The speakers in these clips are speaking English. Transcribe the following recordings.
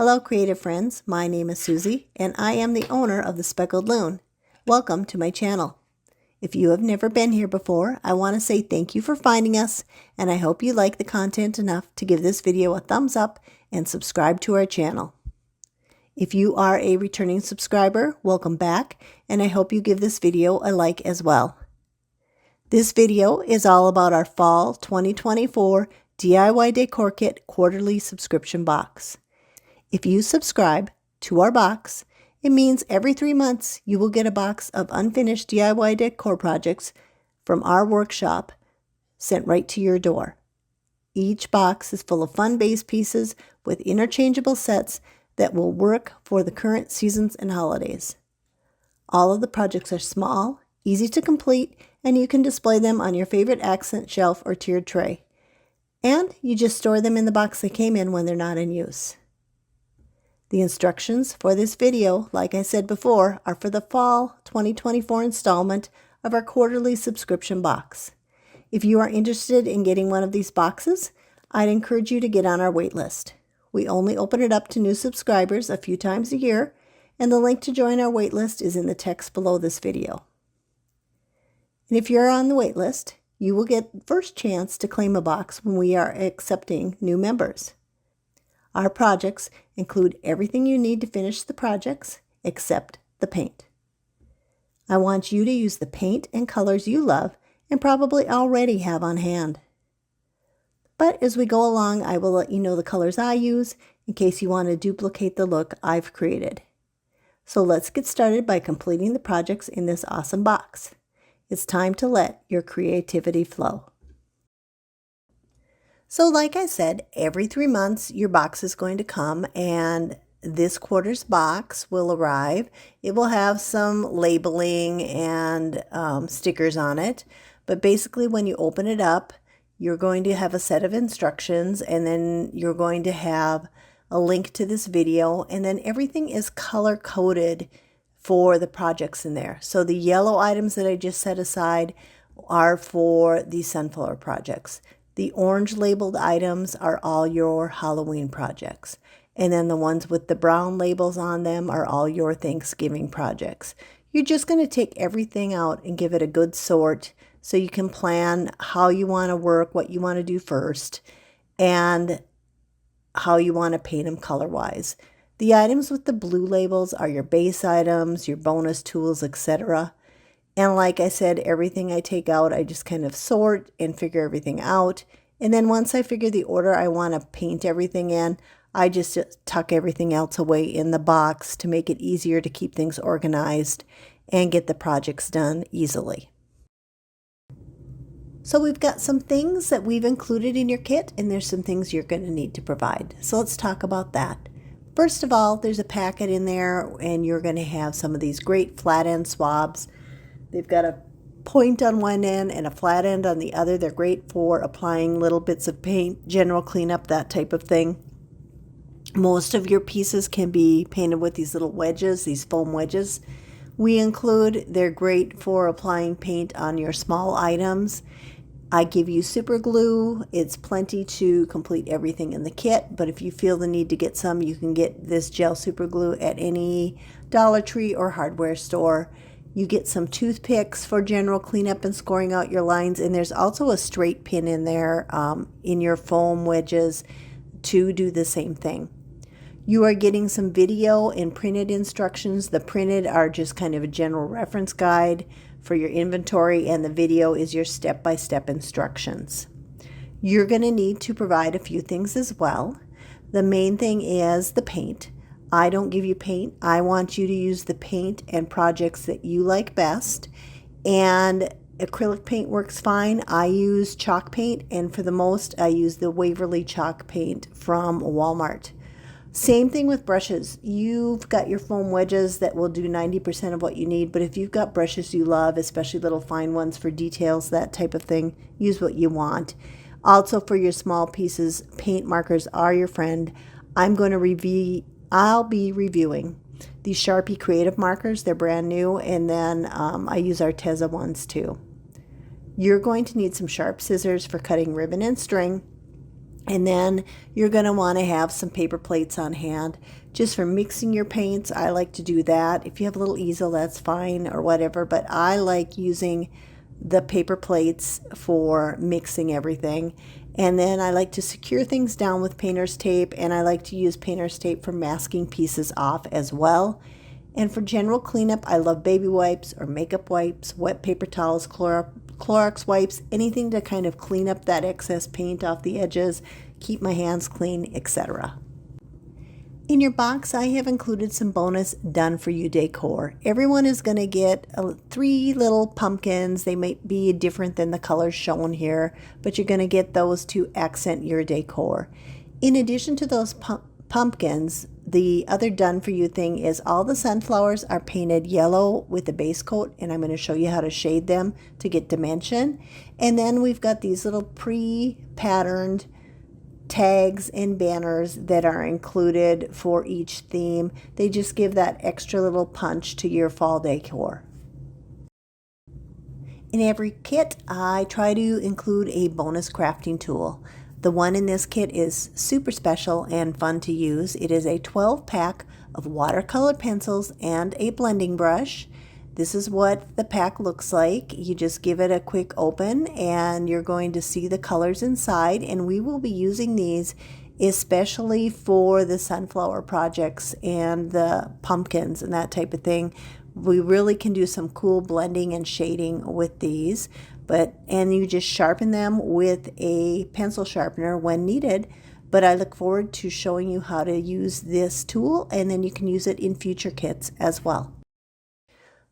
Hello creative friends, my name is Susie and I am the owner of the Speckled Loon. Welcome to my channel. If you have never been here before, I want to say thank you for finding us and I hope you like the content enough to give this video a thumbs up and subscribe to our channel. If you are a returning subscriber, welcome back and I hope you give this video a like as well. This video is all about our Fall 2024 DIY Decor Kit Quarterly Subscription Box. If you subscribe to our box, it means every 3 months you will get a box of unfinished DIY decor projects from our workshop sent right to your door. Each box is full of fun base pieces with interchangeable sets that will work for the current seasons and holidays. All of the projects are small, easy to complete, and you can display them on your favorite accent shelf or tiered tray. And you just store them in the box they came in when they're not in use. The instructions for this video, like I said before, are for the Fall 2024 installment of our quarterly subscription box. If you are interested in getting one of these boxes, I'd encourage you to get on our wait list. We only open it up to new subscribers a few times a year, and the link to join our wait list is in the text below this video. And if you're on the wait list, you will get first chance to claim a box when we are accepting new members. Our projects include everything you need to finish the projects except the paint. I want you to use the paint and colors you love and probably already have on hand. But as we go along, I will let you know the colors I use in case you want to duplicate the look I've created. So let's get started by completing the projects in this awesome box. It's time to let your creativity flow. So like I said, every 3 months your box is going to come and this quarter's box will arrive. It will have some labeling and stickers on it. But basically when you open it up, you're going to have a set of instructions and then you're going to have a link to this video and then everything is color coded for the projects in there. So the yellow items that I just set aside are for the sunflower projects. The orange labeled items are all your Halloween projects. And then the ones with the brown labels on them are all your Thanksgiving projects. You're just going to take everything out and give it a good sort so you can plan how you want to work, what you want to do first, and how you want to paint them color-wise. The items with the blue labels are your base items, your bonus tools, etc. And like I said, everything I take out, I just kind of sort and figure everything out. And then once I figure the order I want to paint everything in, I just tuck everything else away in the box to make it easier to keep things organized and get the projects done easily. So we've got some things that we've included in your kit, and there's some things you're going to need to provide. So let's talk about that. First of all, there's a packet in there, and you're going to have some of these great flat end swabs. They've got a point on one end and a flat end on the other. They're great for applying little bits of paint, general cleanup, that type of thing. Most of your pieces can be painted with these little wedges, these foam wedges we include. They're great for applying paint on your small items. I give you super glue. It's plenty to complete everything in the kit, but if you feel the need to get some, you can get this gel super glue at any Dollar Tree or hardware store. You get some toothpicks for general cleanup and scoring out your lines, and there's also a straight pin in there in your foam wedges to do the same thing. You are getting some video and printed instructions. The printed are just kind of a general reference guide for your inventory, and the video is your step-by-step instructions. You're going to need to provide a few things as well. The main thing is the paint. I don't give you paint. I want you to use the paint and projects that you like best. And acrylic paint works fine. I use chalk paint, and for the most, I use the Waverly chalk paint from Walmart. Same thing with brushes. You've got your foam wedges that will do 90% of what you need, but if you've got brushes you love, especially little fine ones for details, that type of thing, use what you want. Also for your small pieces, paint markers are your friend. I'll be reviewing these Sharpie Creative markers. They're brand new, and then I use Arteza ones too. You're going to need some sharp scissors for cutting ribbon and string, And then you're going to want to have some paper plates on hand just for mixing your paints. I like to do that. If you have a little easel, that's fine or whatever, but I like using the paper plates for mixing everything. And then I like to secure things down with painter's tape, and I like to use painter's tape for masking pieces off as well. And for general cleanup, I love baby wipes or makeup wipes, wet paper towels, Clorox wipes, anything to kind of clean up that excess paint off the edges, keep my hands clean, etc. In your box, I have included some bonus done for you decor. Everyone is going to get 3 little pumpkins. They might be different than the colors shown here, but you're going to get those to accent your decor. In addition to those pumpkins, the other done for you thing is all the sunflowers are painted yellow with the base coat, and I'm going to show you how to shade them to get dimension. And then we've got these little pre-patterned tags and banners that are included for each theme. They just give that extra little punch to your fall decor. In every kit, I try to include a bonus crafting tool. The one in this kit is super special and fun to use. It is a 12-pack of watercolor pencils and a blending brush. This is what the pack looks like. You just give it a quick open and you're going to see the colors inside, and we will be using these especially for the sunflower projects and the pumpkins and that type of thing. We really can do some cool blending and shading with these, and you just sharpen them with a pencil sharpener when needed. But I look forward to showing you how to use this tool, and then you can use it in future kits as well.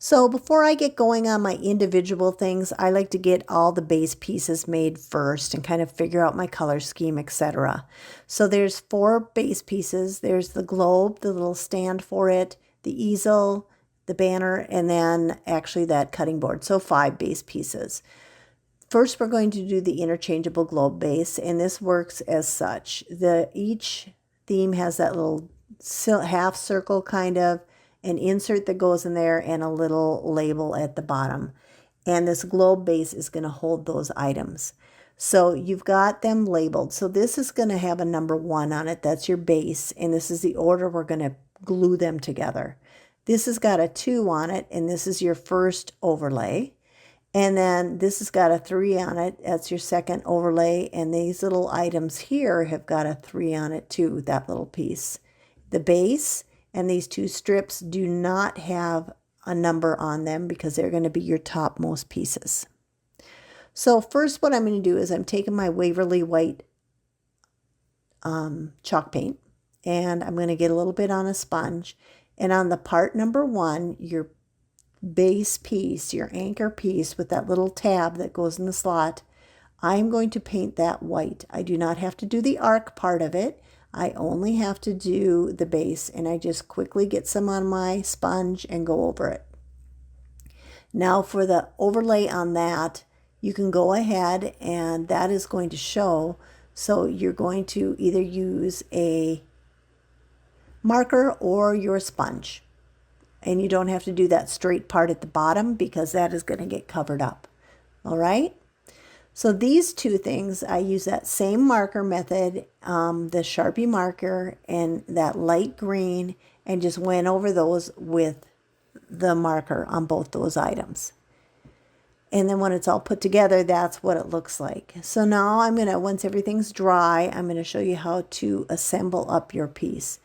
So before I get going on my individual things, I like to get all the base pieces made first and kind of figure out my color scheme, etc. So there's 4 base pieces. There's the globe, the little stand for it, the easel, the banner, and then actually that cutting board. So 5 base pieces. First, we're going to do the interchangeable globe base, and this works as such. Each theme has that little half circle kind of, an insert that goes in there, and a little label at the bottom. And this globe base is going to hold those items. So you've got them labeled. So this is going to have a number 1 on it. That's your base. And this is the order we're going to glue them together. This has got a 2 on it, and this is your first overlay. And then this has got a 3 on it. That's your second overlay. And these little items here have got a 3 on it too, that little piece. The base and these 2 strips do not have a number on them because they're going to be your topmost pieces. So first what I'm going to do is I'm taking my Waverly White chalk paint, and I'm going to get a little bit on a sponge. And on the part number 1, your base piece, your anchor piece with that little tab that goes in the slot, I'm going to paint that white. I do not have to do the arc part of it. I only have to do the base, and I just quickly get some on my sponge and go over it. Now for the overlay on that, you can go ahead, and that is going to show. So you're going to either use a marker or your sponge. And you don't have to do that straight part at the bottom because that is going to get covered up. All right. So these 2 things, I use that same marker method, the Sharpie marker and that light green, and just went over those with the marker on both those items. And then when it's all put together, that's what it looks like. So now I'm going to, once everything's dry, I'm going to show you how to assemble up your piece.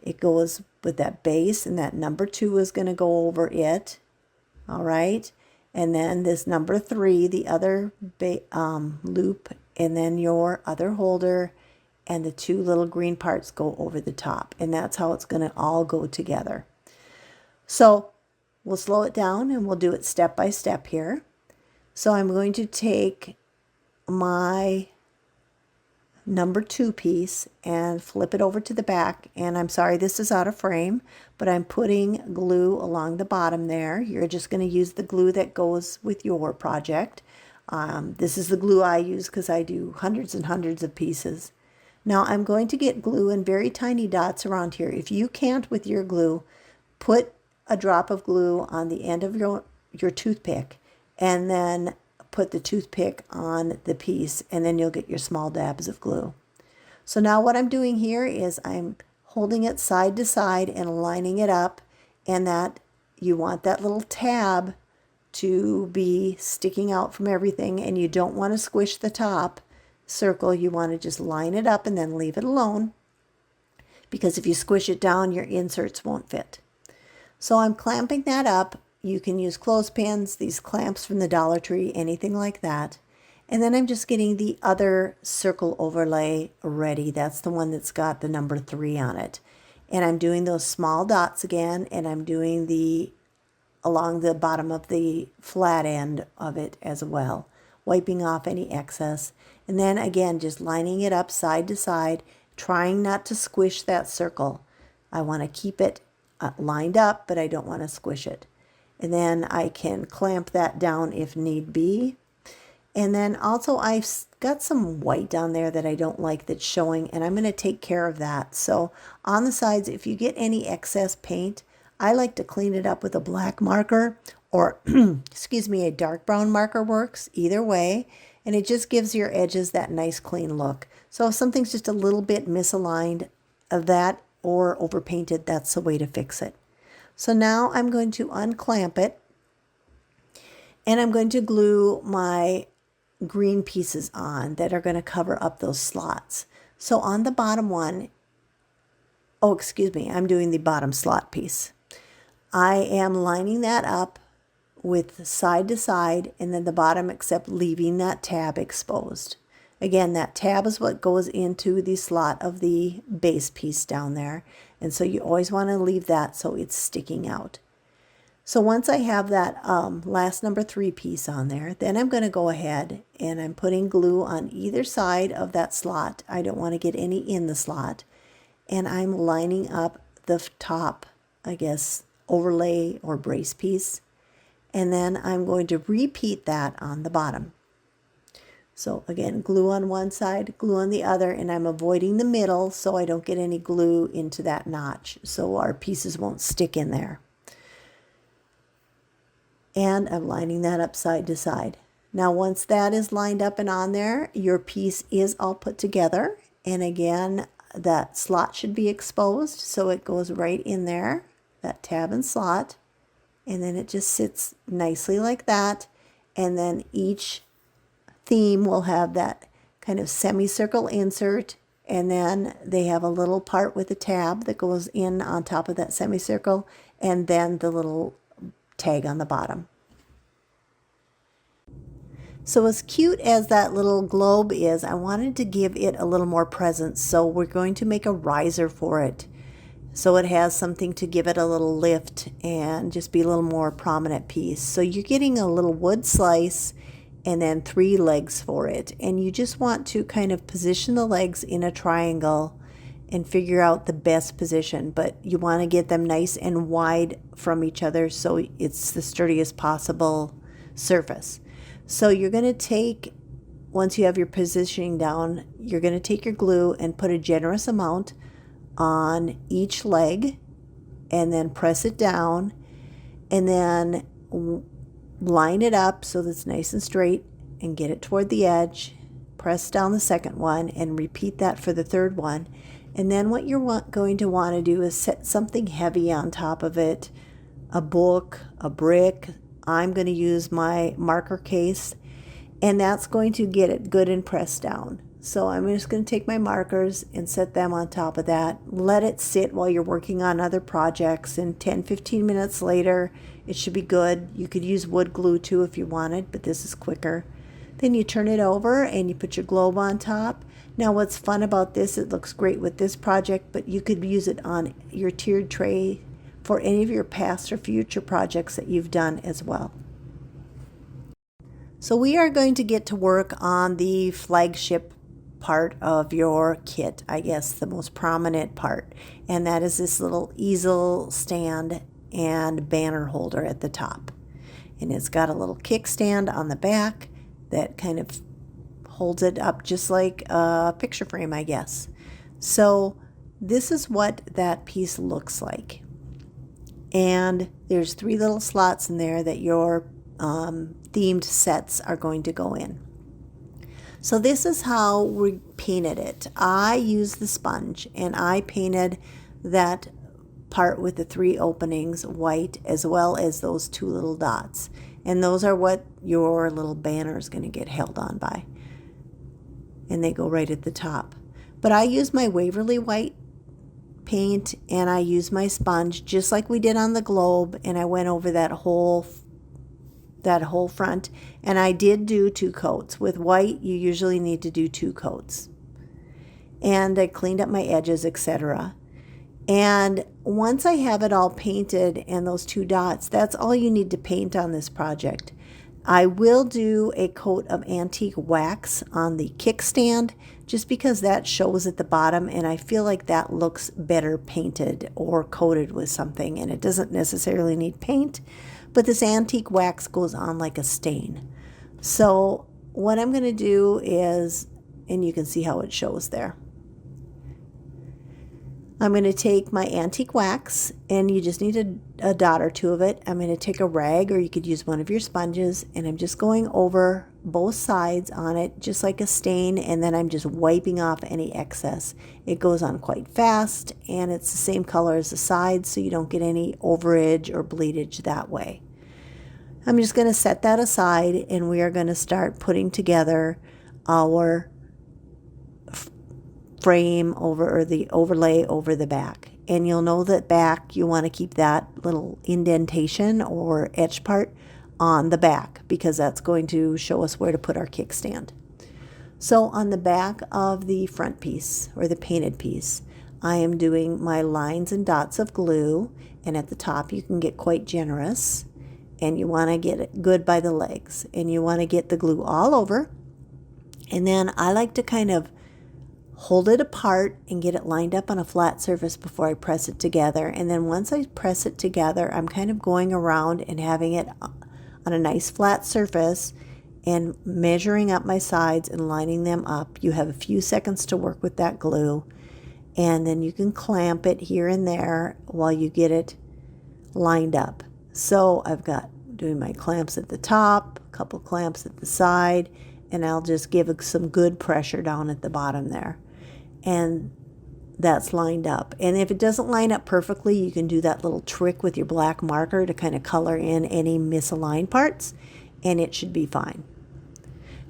It goes with that base, and that number 2 is going to go over it. All right. And then this number 3, the other loop, and then your other holder, and the 2 little green parts go over the top. And that's how it's going to all go together. So we'll slow it down and we'll do it step by step here. So I'm going to take my number 2 piece and flip it over to the back, and I'm sorry this is out of frame, but I'm putting glue along the bottom there. You're just going to use the glue that goes with your project. This is the glue I use because I do hundreds and hundreds of pieces. Now I'm going to get glue in very tiny dots around here. If you can't with your glue, put a drop of glue on the end of your toothpick, and then put the toothpick on the piece, and then you'll get your small dabs of glue. So now what I'm doing here is I'm holding it side to side and lining it up, and that you want that little tab to be sticking out from everything, and you don't want to squish the top circle. You want to just line it up and then leave it alone, because if you squish it down, your inserts won't fit. So I'm clamping that up. You can use clothespins, these clamps from the Dollar Tree, anything like that. And then I'm just getting the other circle overlay ready. That's the one that's got the number 3 on it. And I'm doing those small dots again, and I'm doing the along the bottom of the flat end of it as well, wiping off any excess. And then again, just lining it up side to side, trying not to squish that circle. I want to keep it lined up, but I don't want to squish it. And then I can clamp that down if need be. And then also I've got some white down there that I don't like that's showing, and I'm going to take care of that. So on the sides, if you get any excess paint, I like to clean it up with a black marker, or excuse me, a dark brown marker works either way, and it just gives your edges that nice clean look. So if something's just a little bit misaligned of that or overpainted, that's the way to fix it. So now I'm going to unclamp it, and I'm going to glue my green pieces on that are going to cover up those slots. So on the bottom one, oh, excuse me, I'm doing the bottom slot piece. I am lining that up with side to side, and then the bottom, except leaving that tab exposed. Again, that tab is what goes into the slot of the base piece down there. And so you always want to leave that so it's sticking out. So once I have that last number 3 piece on there, then I'm going to go ahead and I'm putting glue on either side of that slot. I don't want to get any in the slot. And I'm lining up the top, I guess, overlay or brace piece. And then I'm going to repeat that on the bottom. So again, glue on one side, glue on the other, and I'm avoiding the middle so I don't get any glue into that notch, so our pieces won't stick in there. And I'm lining that up side to side. Now once that is lined up and on there, your piece is all put together. And again, that slot should be exposed, so it goes right in there, that tab and slot. And then it just sits nicely like that. And then each theme will have that kind of semicircle insert, and then they have a little part with a tab that goes in on top of that semicircle, and then the little tag on the bottom. So as cute as that little globe is, I wanted to give it a little more presence, so we're going to make a riser for it, so it has something to give it a little lift and just be a little more prominent piece. So you're getting a little wood slice and then 3 legs for it, and you just want to kind of position the legs in a triangle and figure out the best position, but you want to get them nice and wide from each other so it's the sturdiest possible surface. So you're going to take, once you have your positioning down, you're going to take your glue and put a generous amount on each leg, and then press it down, and then line it up so that it's nice and straight, and get it toward the edge. Press down the second one and repeat that for the third one. And then what you're going to want to do is set something heavy on top of it, a book, a brick. I'm going to use my marker case, and that's going to get it good and pressed down. So I'm just going to take my markers and set them on top of that. Let it sit while you're working on other projects, and 10-15 minutes later it should be good. You could use wood glue too if you wanted, but this is quicker. Then you turn it over and you put your globe on top. Now what's fun about this, it looks great with this project, but you could use it on your tiered tray for any of your past or future projects that you've done as well. So we are going to get to work on the flagship part of your kit, I guess the most prominent part, and that is this little easel stand and banner holder at the top. And it's got a little kickstand on the back that kind of holds it up just like a picture frame, I guess. So this is what that piece looks like. And there's 3 little slots in there that your themed sets are going to go in. So this is how we painted it. I used the sponge and I painted that part with the 3 openings white, as well as those 2 little dots. And those are what your little banner is going to get held on by. And they go right at the top. But I used my Waverly white paint and I used my sponge just like we did on the globe, and I went over that whole front, and I did do 2 coats. With white, you usually need to do 2 coats. And I cleaned up my edges, etc. And once I have it all painted and those 2 dots, that's all you need to paint on this project. I will do a coat of antique wax on the kickstand just because that shows at the bottom, and I feel like that looks better painted or coated with something, and it doesn't necessarily need paint. But this antique wax goes on like a stain. So what I'm going to do is, and you can see how it shows there, I'm going to take my antique wax, and you just need a dot or 2 of it. I'm going to take a rag, or you could use one of your sponges, and I'm just going over both sides on it just like a stain, and then I'm just wiping off any excess. It goes on quite fast, and it's the same color as the sides, so you don't get any overage or bleedage that way. I'm just going to set that aside, and we are going to start putting together our frame over, or the overlay over the back. And you'll know that back, you want to keep that little indentation or etch part on the back, because that's going to show us where to put our kickstand. So on the back of the front piece, or the painted piece, I am doing my lines and dots of glue, and at the top you can get quite generous, and you want to get it good by the legs, and you want to get the glue all over. And then I like to kind of hold it apart and get it lined up on a flat surface before I press it together. And then once I press it together, I'm kind of going around and having it on a nice flat surface and measuring up my sides and lining them up. You have a few seconds to work with that glue, and then you can clamp it here and there while you get it lined up. So I've got doing my clamps at the top, a couple clamps at the side, and I'll just give it some good pressure down at the bottom there. And that's lined up. And if it doesn't line up perfectly, you can do that little trick with your black marker to kind of color in any misaligned parts, and it should be fine.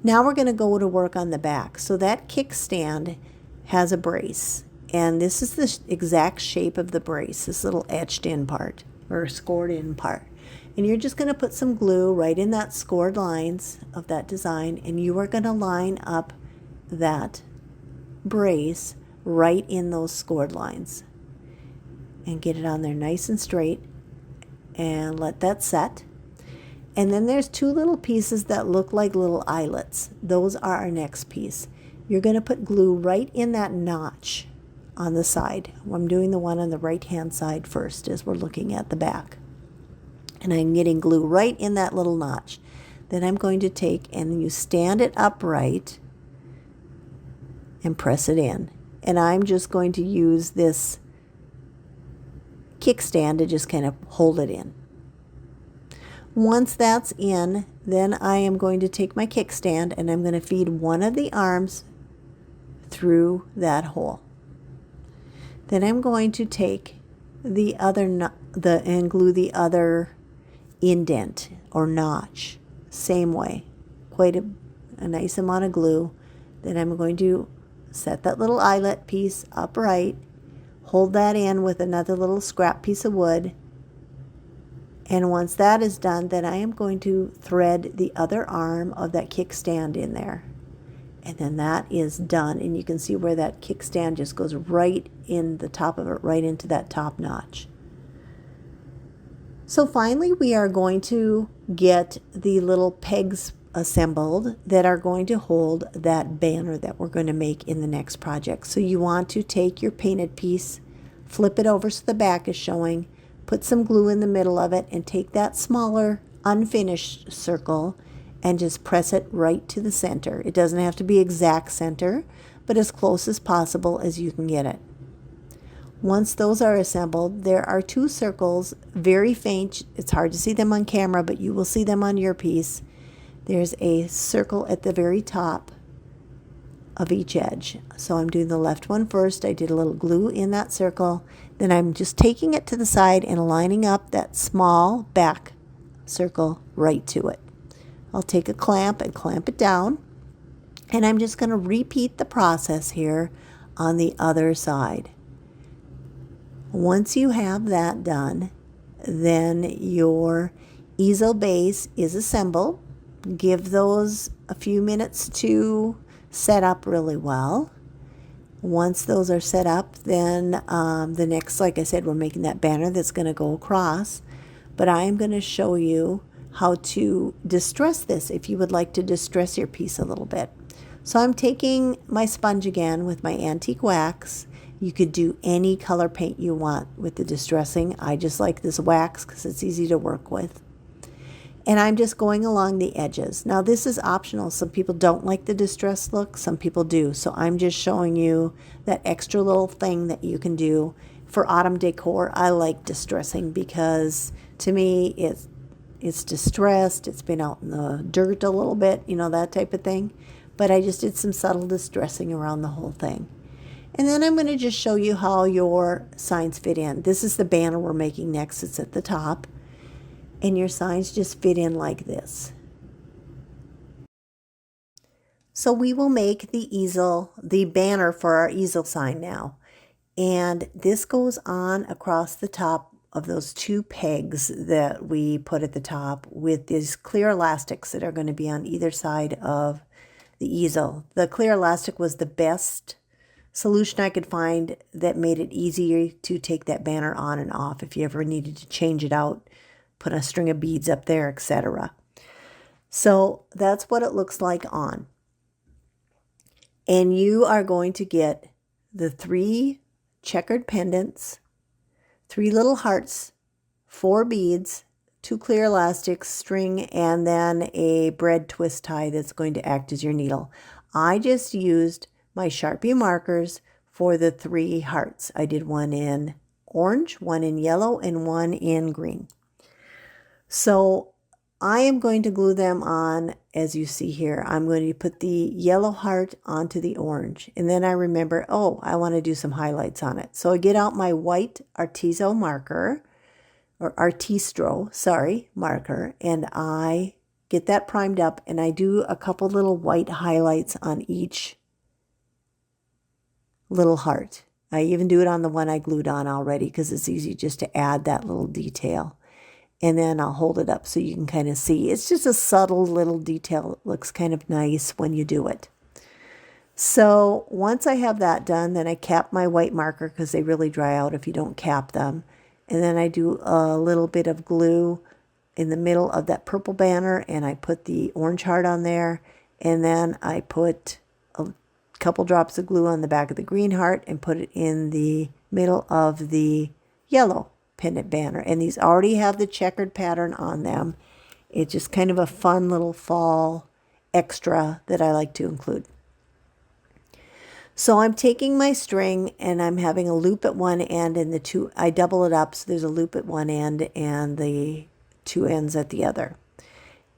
Now we're going to go to work on the back. So that kickstand has a brace, and this is the exact shape of the brace, this little etched in part or scored in part. And you're just going to put some glue right in that scored lines of that design, and you are going to line up that brace right in those scored lines and get it on there nice and straight, and let that set. And then there's 2 little pieces that look like little eyelets. Those are our next piece. You're going to put glue right in that notch on the side. I'm doing the one on the right hand side first as we're looking at the back, and I'm getting glue right in that little notch. Then I'm going to take, and you stand it upright and press it in. And I'm just going to use this kickstand to just kind of hold it in. Once that's in, then I am going to take my kickstand and I'm going to feed one of the arms through that hole. Then I'm going to take the other and glue the other indent or notch, same way, quite a nice amount of glue. Then I'm going to set that little eyelet piece upright, hold that in with another little scrap piece of wood, and once that is done, then I am going to thread the other arm of that kickstand in there, and then that is done. And you can see where that kickstand just goes right in the top of it, right into that top notch. So finally we are going to get the little pegs assembled that are going to hold that banner that we're going to make in the next project. So you want to take your painted piece, flip it over so the back is showing, put some glue in the middle of it, and take that smaller unfinished circle and just press it right to the center. It doesn't have to be exact center, but as close as possible as you can get it. Once those are assembled, there are two circles, very faint. It's hard to see them on camera, but you will see them on your piece. There's a circle at the very top of each edge. So I'm doing the left one first. I did a little glue in that circle. Then I'm just taking it to the side and lining up that small back circle right to it. I'll take a clamp and clamp it down. And I'm just going to repeat the process here on the other side. Once you have that done, then your easel base is assembled. Give those a few minutes to set up really well. Once those are set up, then the next, like I said, we're making that banner that's going to go across. But I'm going to show you how to distress this if you would like to distress your piece a little bit. So I'm taking my sponge again with my antique wax. You could do any color paint you want with the distressing. I just like this wax because it's easy to work with. And I'm just going along the edges. Now this is optional. Some people don't like the distressed look. Some people do. So I'm just showing you that extra little thing that you can do. For autumn decor, I like distressing because to me it's distressed. It's been out in the dirt a little bit, you know, that type of thing. But I just did some subtle distressing around the whole thing. And then I'm going to just show you how your signs fit in. This is the banner we're making next. It's at the top. And your signs just fit in like this. So we will make the easel, the banner for our easel sign now. And this goes on across the top of those two pegs that we put at the top with these clear elastics that are going to be on either side of the easel. The clear elastic was the best solution I could find that made it easier to take that banner on and off if you ever needed to change it out, put a string of beads up there, etc. So that's what it looks like on. And you are going to get the 3 checkered pendants, 3 little hearts, 4 beads, 2 clear elastics, string, and then a bread twist tie that's going to act as your needle. I just used my Sharpie markers for the 3 hearts. I did one in orange, one in yellow, and one in green. So I am going to glue them on as you see here. I'm going to put the yellow heart onto the orange. And then I remember, oh, I want to do some highlights on it. So I get out my white Artiso marker, or Artistro, sorry, marker, and I get that primed up and I do a couple little white highlights on each little heart. I even do it on the one I glued on already because it's easy just to add that little detail. And then I'll hold it up so you can kind of see. It's just a subtle little detail. It looks kind of nice when you do it. So once I have that done, then I cap my white marker because they really dry out if you don't cap them. And then I do a little bit of glue in the middle of that purple banner and I put the orange heart on there. And then I put a couple drops of glue on the back of the green heart and put it in the middle of the yellow pendant banner. And these already have the checkered pattern on them. It's just kind of a fun little fall extra that I like to include. So I'm taking my string and I'm having a loop at one end and I double it up so there's a loop at one end and the 2 ends at the other.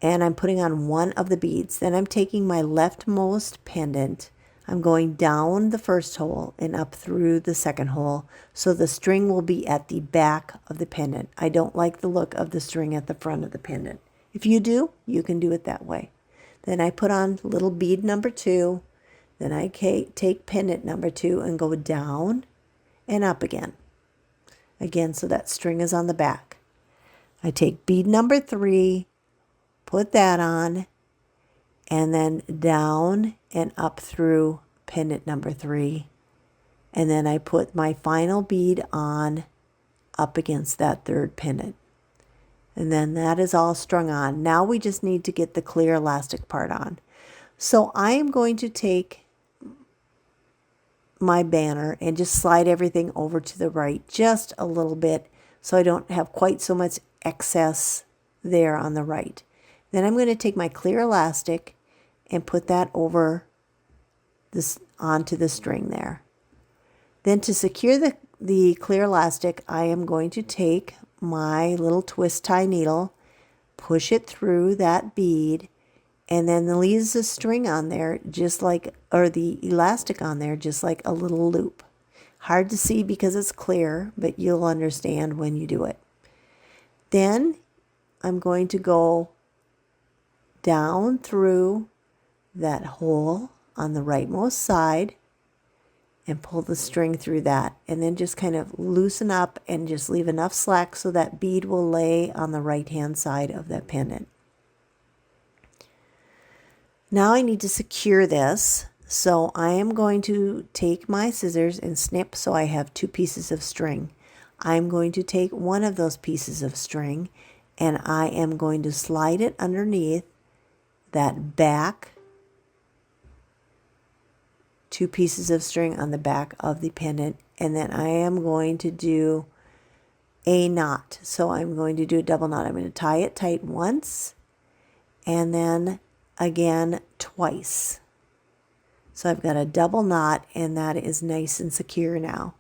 And I'm putting on one of the beads. Then I'm taking my leftmost pendant. I'm going down the first hole and up through the second hole so the string will be at the back of the pendant. I don't like the look of the string at the front of the pendant. If you do, you can do it that way. Then I put on little bead number 2. Then I take pendant number 2 and go down and up again. Again, so that string is on the back. I take bead number 3, put that on, and then down and up through pendant number 3. And then I put my final bead on up against that 3rd pendant. And then that is all strung on. Now we just need to get the clear elastic part on. So I am going to take my banner and just slide everything over to the right just a little bit so I don't have quite so much excess there on the right. Then I'm going to take my clear elastic and put that over this onto the string there. Then to secure the clear elastic, I am going to take my little twist tie needle, push it through that bead, and then leaves the string on there just like, or the elastic on there just like a little loop. Hard to see because it's clear, but you'll understand when you do it. Then I'm going to go down through that hole on the rightmost side and pull the string through that, and then just kind of loosen up and just leave enough slack so that bead will lay on the right hand side of that pendant. Now I need to secure this, so I am going to take my scissors and snip so I have 2 pieces of string. I'm going to take one of those pieces of string and I am going to slide it underneath that back 2 pieces of string on the back of the pendant, and then I am going to do a knot. So I'm going to do a double knot. I'm going to tie it tight once and then again twice. So I've got a double knot, and that is nice and secure now.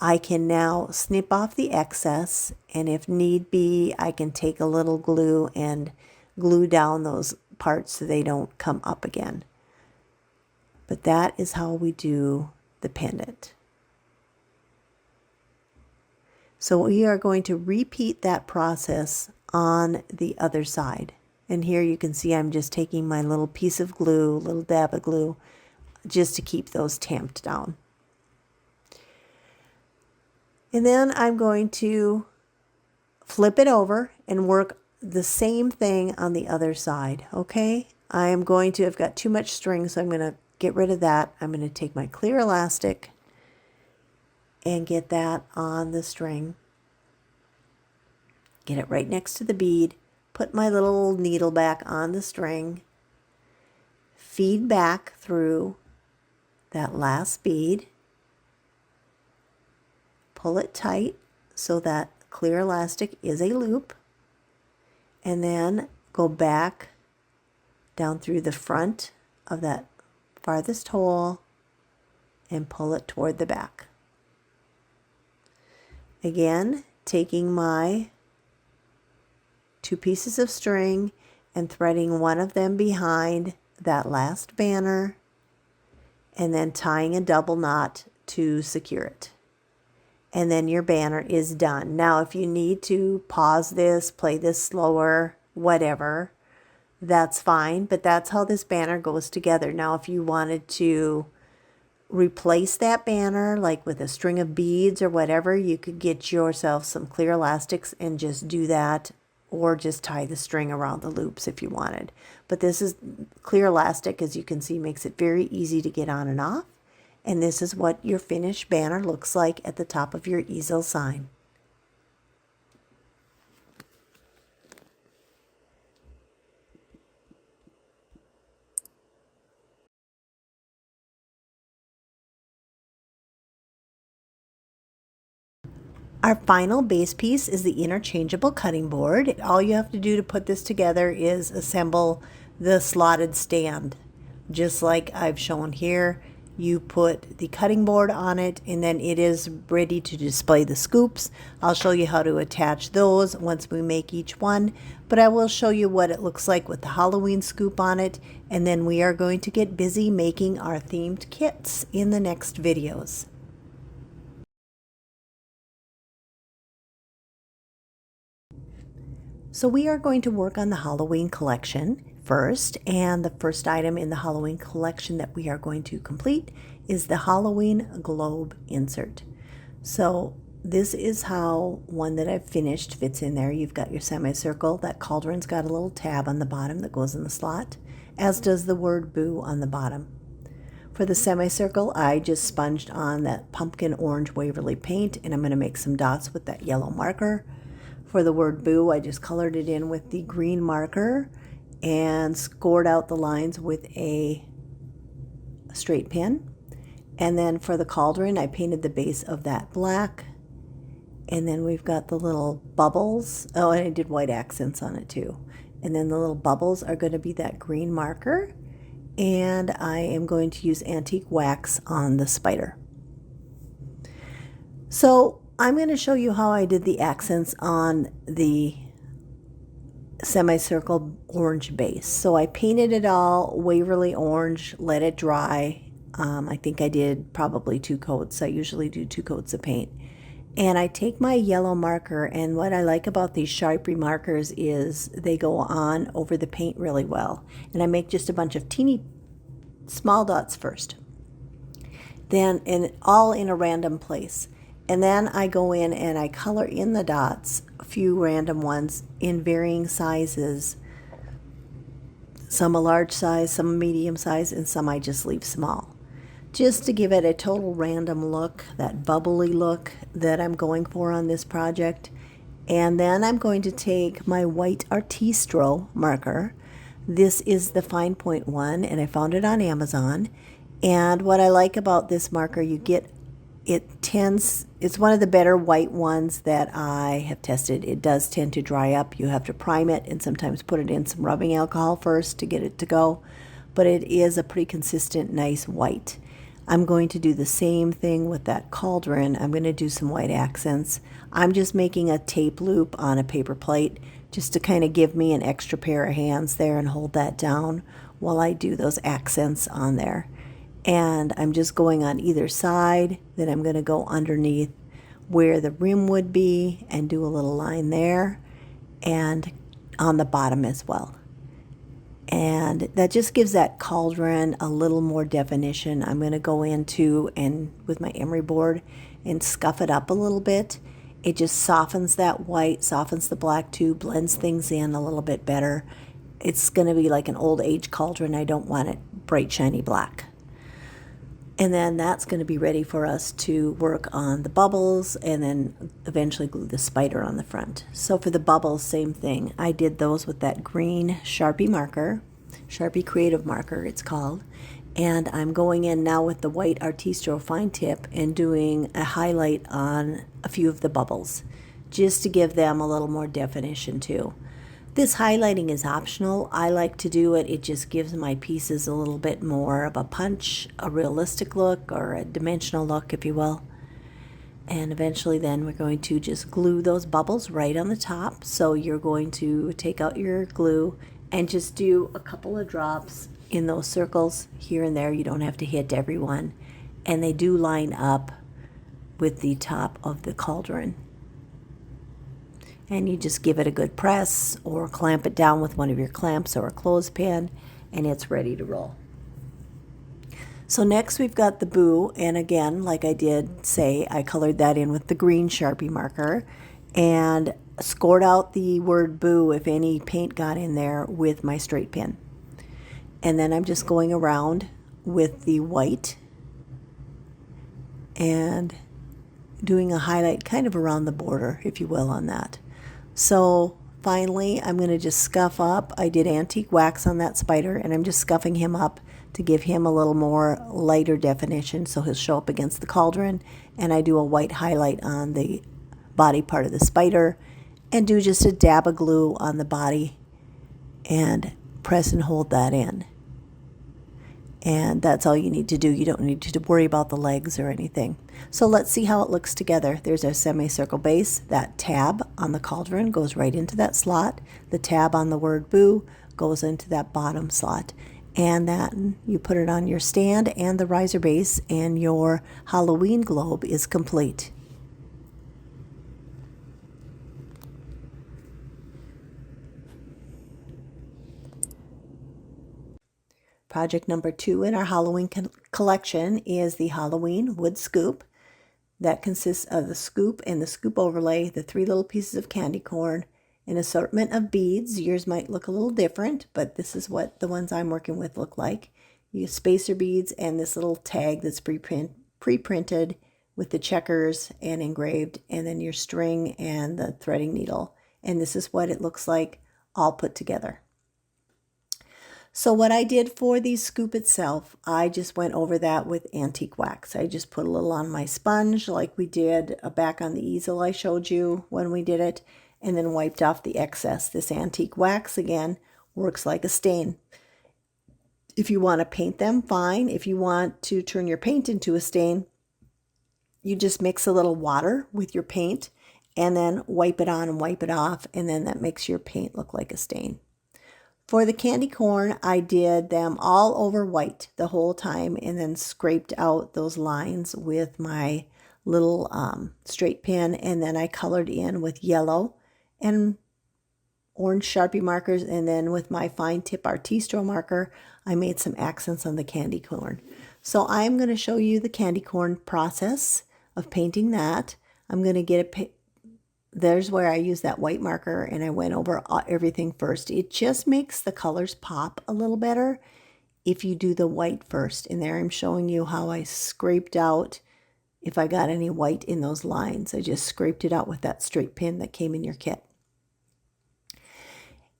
I can now snip off the excess, and if need be, I can take a little glue and glue down those parts so they don't come up again. But that is how we do the pendant. So we are going to repeat that process on the other side. And here you can see I'm just taking my little piece of glue, little dab of glue, just to keep those tamped down. And then I'm going to flip it over and work the same thing on the other side, okay? I've got too much string, so I'm going to get rid of that. I'm going to take my clear elastic and get that on the string. Get it right next to the bead. Put my little needle back on the string. Feed back through that last bead. Pull it tight so that clear elastic is a loop. And then go back down through the front of that farthest hole and pull it toward the back. Again, taking my 2 pieces of string and threading one of them behind that last banner, and then tying a double knot to secure it. And then your banner is done. Now, if you need to pause this, play this slower, whatever, that's fine, but that's how this banner goes together. Now, if you wanted to replace that banner, like with a string of beads or whatever, you could get yourself some clear elastics and just do that, or just tie the string around the loops if you wanted. But this is clear elastic, as you can see, makes it very easy to get on and off. And this is what your finished banner looks like at the top of your easel sign. Our final base piece is the interchangeable cutting board. All you have to do to put this together is assemble the slotted stand. Just like I've shown here, you put the cutting board on it and then it is ready to display the scoops. I'll show you how to attach those once we make each one, but I will show you what it looks like with the Halloween scoop on it, and then we are going to get busy making our themed kits in the next videos. So we are going to work on the Halloween collection first, and the first item in the Halloween collection that we are going to complete is the Halloween globe insert. So this is how one that I've finished fits in there. You've got your semicircle. That cauldron's got a little tab on the bottom that goes in the slot, as does the word boo on the bottom. For the semicircle, I just sponged on that pumpkin orange Waverly paint, and I'm going to make some dots with that yellow marker. For the word boo, I just colored it in with the green marker and scored out the lines with a straight pen. And then for the cauldron, I painted the base of that black. And then we've got the little bubbles. Oh, and I did white accents on it too. And then the little bubbles are going to be that green marker. And I am going to use antique wax on the spider. So I'm going to show you how I did the accents on the semicircle orange base. So I painted it all Waverly orange, let it dry. I think I did probably 2 coats. I usually do 2 coats of paint. And I take my yellow marker, and what I like about these Sharpie markers is they go on over the paint really well. And I make just a bunch of teeny small dots first. Then all in a random place. And then I go in and I color in the dots, a few random ones in varying sizes. Some a large size, some a medium size, and some I just leave small. Just to give it a total random look, that bubbly look that I'm going for on this project. And then I'm going to take my white Artistro marker. This is the fine point one, and I found it on Amazon. And what I like about this marker, it's one of the better white ones that I have tested. It does tend to dry up. You have to prime it and sometimes put it in some rubbing alcohol first to get it to go. But it is a pretty consistent, nice white. I'm going to do the same thing with that cauldron. I'm going to do some white accents. I'm just making a tape loop on a paper plate just to kind of give me an extra pair of hands there and hold that down while I do those accents on there. And I'm just going on either side. Then I'm going to go underneath where the rim would be and do a little line there, and on the bottom as well. And that just gives that cauldron a little more definition. I'm going to go into and with my emery board and scuff it up a little bit. It just softens that white, softens the black too, blends things in a little bit better. It's going to be like an old age cauldron. I don't want it bright shiny black. And then that's going to be ready for us to work on the bubbles and then eventually glue the spider on the front. So for the bubbles, same thing. I did those with that green Sharpie marker, Sharpie Creative Marker it's called. And I'm going in now with the white Artistro fine tip and doing a highlight on a few of the bubbles, just to give them a little more definition too. This highlighting is optional. I like to do it. It just gives my pieces a little bit more of a punch, a realistic look, or a dimensional look, if you will. And eventually then we're going to just glue those bubbles right on the top. So you're going to take out your glue and just do a couple of drops in those circles here and there. You don't have to hit every one. And they do line up with the top of the cauldron. And you just give it a good press or clamp it down with one of your clamps or a clothespin, and it's ready to roll. So next we've got the boo, and again, like I did say, I colored that in with the green Sharpie marker and scored out the word boo if any paint got in there with my straight pin. And then I'm just going around with the white and doing a highlight kind of around the border, if you will, on that. So finally, I'm going to just scuff up. I did antique wax on that spider, and I'm just scuffing him up to give him a little more lighter definition so he'll show up against the cauldron. And I do a white highlight on the body part of the spider and do just a dab of glue on the body and press and hold that in. And that's all you need to do. You don't need to worry about the legs or anything. So let's see how it looks together. There's our semicircle base. That tab on the cauldron goes right into that slot. The tab on the word boo goes into that bottom slot. And that you put it on your stand and the riser base, and your Halloween globe is complete. Project number 2 in our Halloween collection is the Halloween wood scoop. That consists of the scoop and the scoop overlay, the 3 little pieces of candy corn, an assortment of beads. Yours might look a little different, but this is what the ones I'm working with look like. You use spacer beads and this little tag that's pre-printed with the checkers and engraved, and then your string and the threading needle. And this is what it looks like all put together. So what I did for the scoop itself, I just went over that with antique wax. I just put a little on my sponge like we did back on the easel I showed you when we did it, and then wiped off the excess. This antique wax, again, works like a stain. If you want to paint them, fine. If you want to turn your paint into a stain, you just mix a little water with your paint and then wipe it on and wipe it off, and then that makes your paint look like a stain. For the candy corn, I did them all over white the whole time and then scraped out those lines with my little straight pen, and then I colored in with yellow and orange Sharpie markers, and then with my fine tip Artistro marker, I made some accents on the candy corn. So I'm going to show you the candy corn process of painting that. I'm going to get there's where I use that white marker and I went over everything first. It just makes the colors pop a little better if you do the white first. And there I'm showing you how I scraped out if I got any white in those lines. I just scraped it out with that straight pin that came in your kit.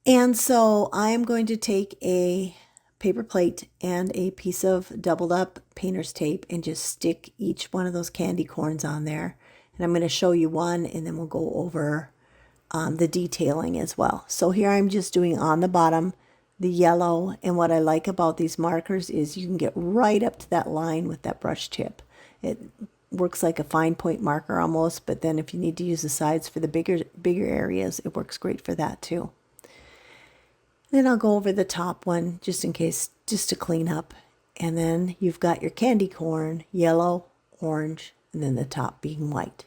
And so I'm going to take a paper plate and a piece of doubled up painter's tape and just stick each one of those candy corns on there. And I'm going to show you one, and then we'll go over the detailing as well. So here I'm just doing on the bottom the yellow, and what I like about these markers is you can get right up to that line with that brush tip. It works like a fine point marker almost, but then if you need to use the sides for the bigger areas, it works great for that too. Then I'll go over the top one just in case, just to clean up. And then you've got your candy corn, yellow, orange, and then the top being white.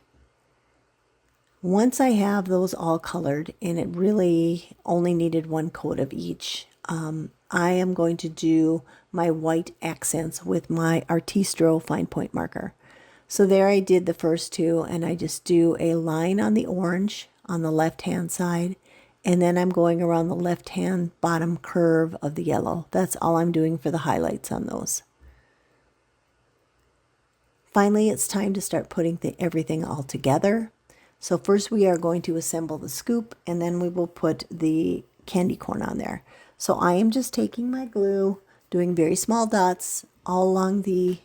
Once I have those all colored, and it really only needed one coat of each, I am going to do my white accents with my Artistro fine point marker. So there I did the first two, and I just do a line on the orange on the left hand side, and then I'm going around the left hand bottom curve of the yellow. That's all I'm doing for the highlights on those. Finally, it's time to start putting everything all together. So first we are going to assemble the scoop, and then we will put the candy corn on there. So I am just taking my glue, doing very small dots all along the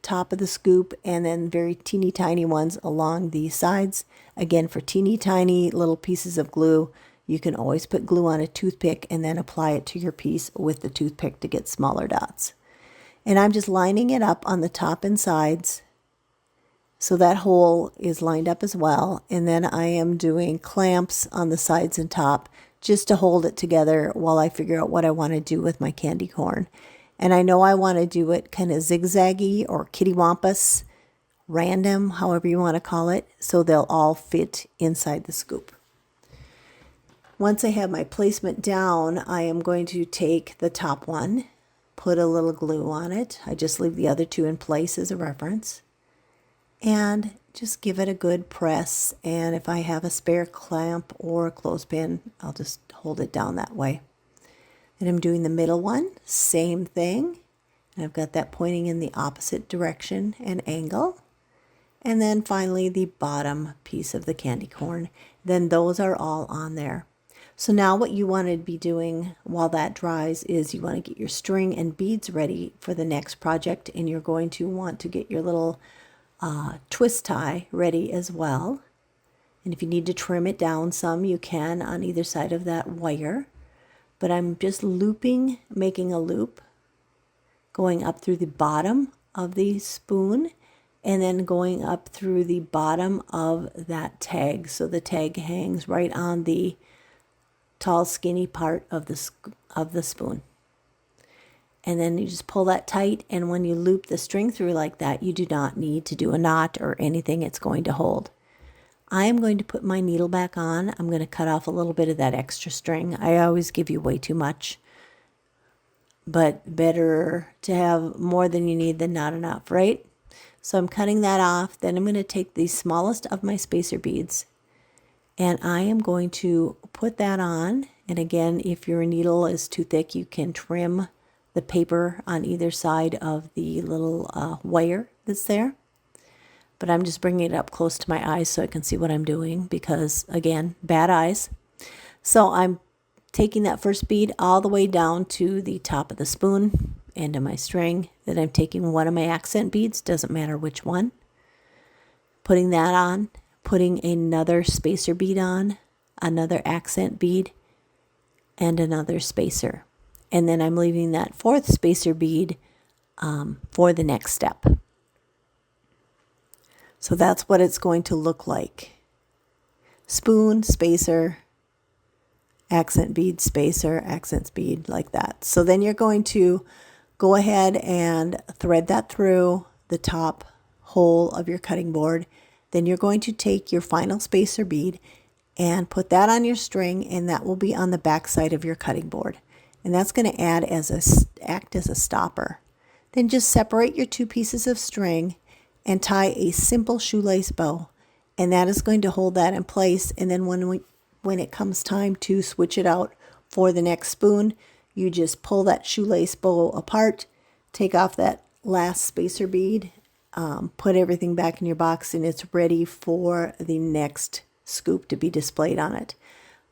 top of the scoop, and then very teeny tiny ones along the sides. Again, for teeny tiny little pieces of glue, you can always put glue on a toothpick and then apply it to your piece with the toothpick to get smaller dots. And I'm just lining it up on the top and sides so that hole is lined up as well. And then I am doing clamps on the sides and top just to hold it together while I figure out what I want to do with my candy corn. And I know I want to do it kind of zigzaggy or kittywampus, random, however you want to call it, so they'll all fit inside the scoop. Once I have my placement down, I am going to take the top one, put a little glue on it. I just leave the other two in place as a reference. And just give it a good press. And if I have a spare clamp or a clothespin, I'll just hold it down that way. And I'm doing the middle one, same thing. And I've got that pointing in the opposite direction and angle. And then finally the bottom piece of the candy corn. Then those are all on there. So now what you want to be doing while that dries is you want to get your string and beads ready for the next project, and you're going to want to get your little twist tie ready as well. And if you need to trim it down some, you can on either side of that wire. But I'm just looping, making a loop, going up through the bottom of the spoon, and then going up through the bottom of that tag. So the tag hangs right on the tall skinny part of the spoon. And then you just pull that tight, and when you loop the string through like that, you do not need to do a knot or anything. It's going to hold. I am going to put my needle back on. I'm going to cut off a little bit of that extra string. I always give you way too much, but better to have more than you need than not enough, right? So I'm cutting that off. Then I'm going to take the smallest of my spacer beads, and I am going to put that on. And again, if your needle is too thick, you can trim the paper on either side of the little wire that's there. But I'm just bringing it up close to my eyes so I can see what I'm doing because, again, bad eyes. So I'm taking that first bead all the way down to the top of the spoon, end of my string. Then I'm taking one of my accent beads, doesn't matter which one. Putting that on, putting another spacer bead on, another accent bead, and another spacer. And then I'm leaving that fourth spacer bead for the next step. So that's what it's going to look like. Spoon, spacer, accent bead, spacer, accent bead, like that. So then you're going to go ahead and thread that through the top hole of your cutting board. Then you're going to take your final spacer bead and put that on your string, and that will be on the back side of your cutting board. And that's going to act as a stopper. Then just separate your two pieces of string and tie a simple shoelace bow. And that is going to hold that in place. And then when it comes time to switch it out for the next spoon, you just pull that shoelace bow apart, take off that last spacer bead, put everything back in your box, and it's ready for the next scoop to be displayed on it.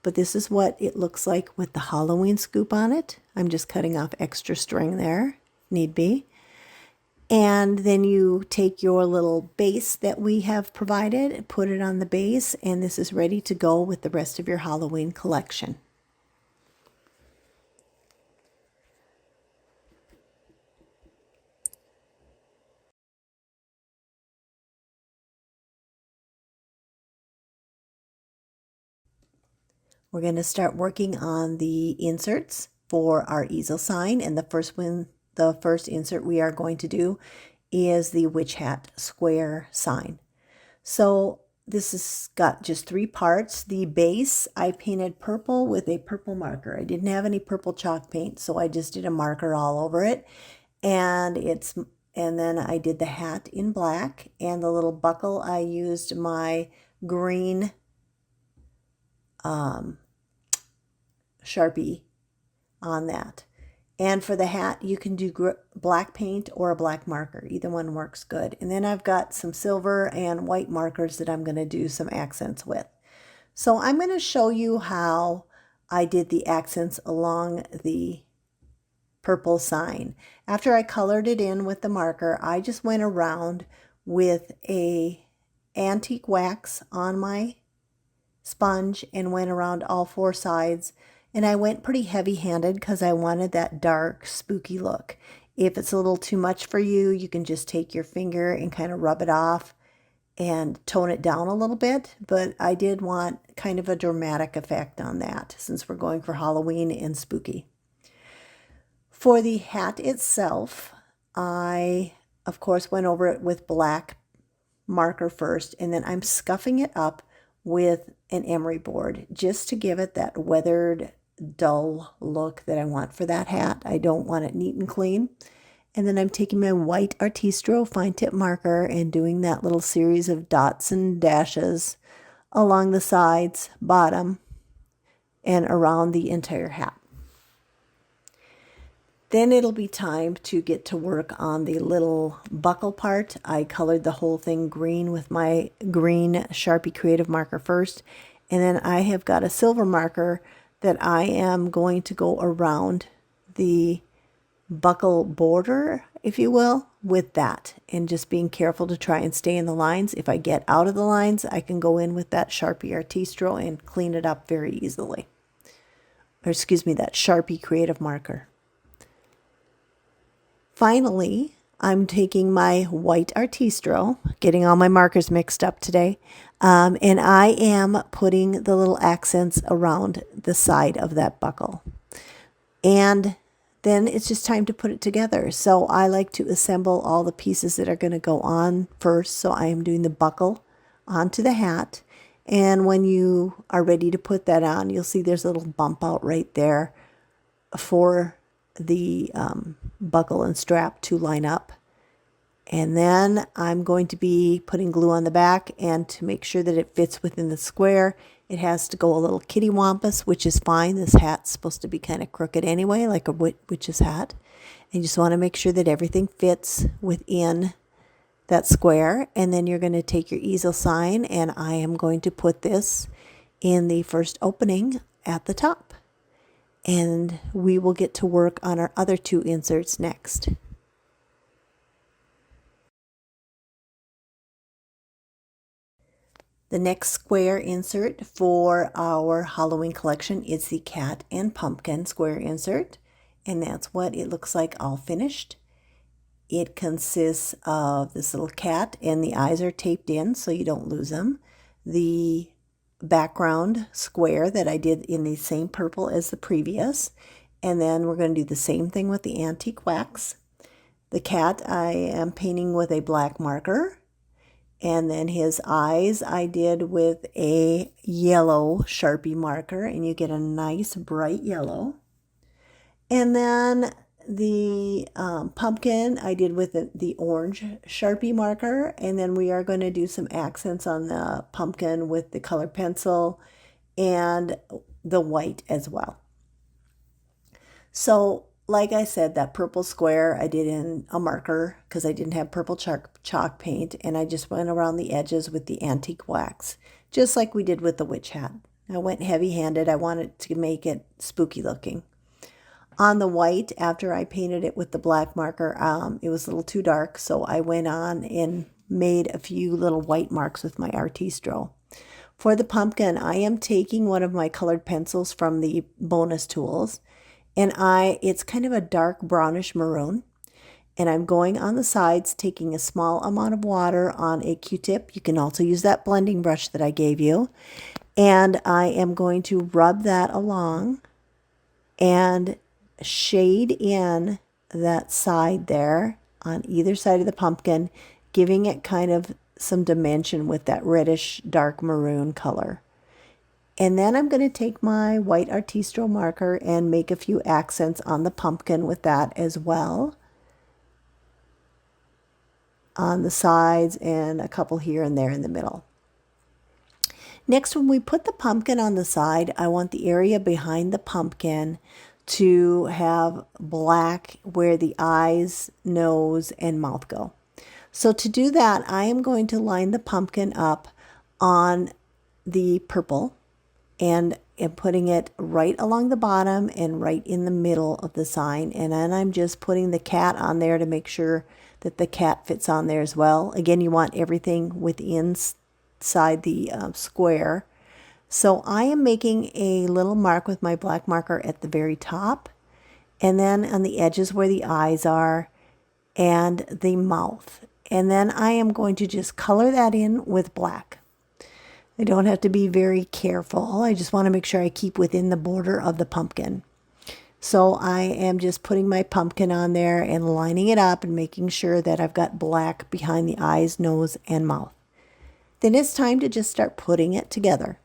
But this is what it looks like with the Halloween scoop on it. I'm just cutting off extra string there, need be. And then you take your little base that we have provided and put it on the base, and this is ready to go with the rest of your Halloween collection. We're going to start working on the inserts for our easel sign, and the first insert we are going to do is the witch hat square sign. So this has got just 3 parts. The base I painted purple with a purple marker. I didn't have any purple chalk paint, so I just did a marker all over it. And then I did the hat in black, and the little buckle I used my green Sharpie on that. And for the hat, you can do black paint or a black marker. Either one works good. And then I've got some silver and white markers that I'm going to do some accents with. So I'm going to show you how I did the accents along the purple sign. After I colored it in with the marker, I just went around with a antique wax on my sponge and went around all 4 sides. And I went pretty heavy-handed because I wanted that dark, spooky look. If it's a little too much for you, you can just take your finger and kind of rub it off and tone it down a little bit. But I did want kind of a dramatic effect on that since we're going for Halloween and spooky. For the hat itself, I, of course, went over it with black marker first, and then I'm scuffing it up with an emery board just to give it that weathered, dull look that I want for that hat. I don't want it neat and clean. And then I'm taking my white Artistro fine tip marker and doing that little series of dots and dashes along the sides, bottom, and around the entire hat. Then it'll be time to get to work on the little buckle part. I colored the whole thing green with my green Sharpie Creative marker first. And then I have got a silver marker that I am going to go around the buckle border, if you will, with that. And just being careful to try and stay in the lines. If I get out of the lines, I can go in with that Sharpie Artistro and clean it up very easily. Or excuse me, that Sharpie Creative marker. Finally, I'm taking my white Artistro, getting all my markers mixed up today, and I am putting the little accents around the side of that buckle. And then it's just time to put it together. So I like to assemble all the pieces that are going to go on first. So I am doing the buckle onto the hat. And when you are ready to put that on, you'll see there's a little bump out right there for the buckle and strap to line up. And then I'm going to be putting glue on the back, and to make sure that it fits within the square, it has to go a little kitty wampus, which is fine. This hat's supposed to be kind of crooked anyway, like a witch's hat. And you just want to make sure that everything fits within that square. And then you're going to take your easel sign, and I am going to put this in the first opening at the top. And we will get to work on our other 2 inserts next. The next square insert for our Halloween collection is the cat and pumpkin square insert. And that's what it looks like all finished. It consists of this little cat, and the eyes are taped in so you don't lose them. The background square that I did in the same purple as the previous. And then we're going to do the same thing with the antique wax. The cat I am painting with a black marker. And then his eyes I did with a yellow Sharpie marker, and you get a nice bright yellow. And then the pumpkin I did with the orange Sharpie marker, and then we are going to do some accents on the pumpkin with the colored pencil and the white as well. So like I said, that purple square I did in a marker because I didn't have purple chalk paint, and I just went around the edges with the antique wax, just like we did with the witch hat. I went heavy-handed. I wanted to make it spooky looking. On the white, after I painted it with the black marker, it was a little too dark, so I went on and made a few little white marks with my Artistro. For the pumpkin, I am taking one of my colored pencils from the bonus tools, and it's kind of a dark brownish maroon, and I'm going on the sides, taking a small amount of water on a Q-tip. You can also use that blending brush that I gave you, and I am going to rub that along and shade in that side there on either side of the pumpkin, giving it kind of some dimension with that reddish dark maroon color. And then I'm going to take my white Artistro marker and make a few accents on the pumpkin with that as well, on the sides and a couple here and there in the middle. Next, when we put the pumpkin on the side, I want the area behind the pumpkin to have black where the eyes, nose, and mouth go. So to do that, I am going to line the pumpkin up on the purple, and I'm putting it right along the bottom and right in the middle of the sign. And then I'm just putting the cat on there to make sure that the cat fits on there as well. Again, you want everything within inside the square. So I am making a little mark with my black marker at the very top, and then on the edges where the eyes are and the mouth. And then I am going to just color that in with black. I don't have to be very careful. I just want to make sure I keep within the border of the pumpkin. So I am just putting my pumpkin on there and lining it up and making sure that I've got black behind the eyes, nose, and mouth. Then it's time to just start putting it together.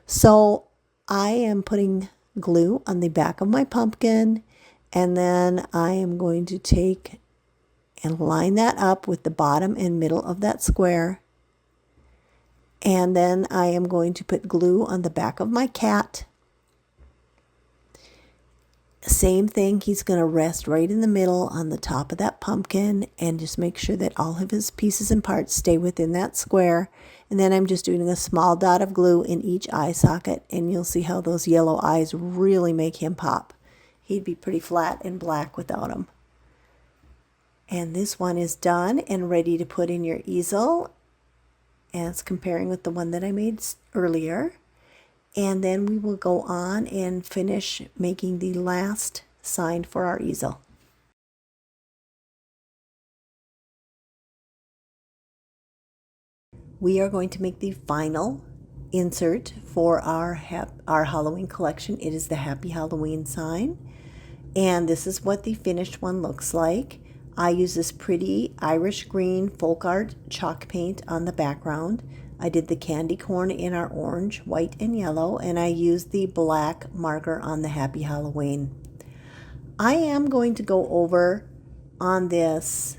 So I am putting glue on the back of my pumpkin, and then I am going to take and line that up with the bottom and middle of that square. And then I am going to put glue on the back of my cat. Same thing, he's going to rest right in the middle on the top of that pumpkin, and just make sure that all of his pieces and parts stay within that square. And then I'm just doing a small dot of glue in each eye socket, and you'll see how those yellow eyes really make him pop. He'd be pretty flat and black without them. And this one is done and ready to put in your easel, and it's comparing with the one that I made earlier. And then we will go on and finish making the last sign for our easel. We are going to make the final insert for our Halloween collection. It is the Happy Halloween sign, and this is what the finished one looks like. I use this pretty Irish green folk art chalk paint on the background. I did the candy corn in our orange, white, and yellow, and I used the black marker on the Happy Halloween. I am going to go over on this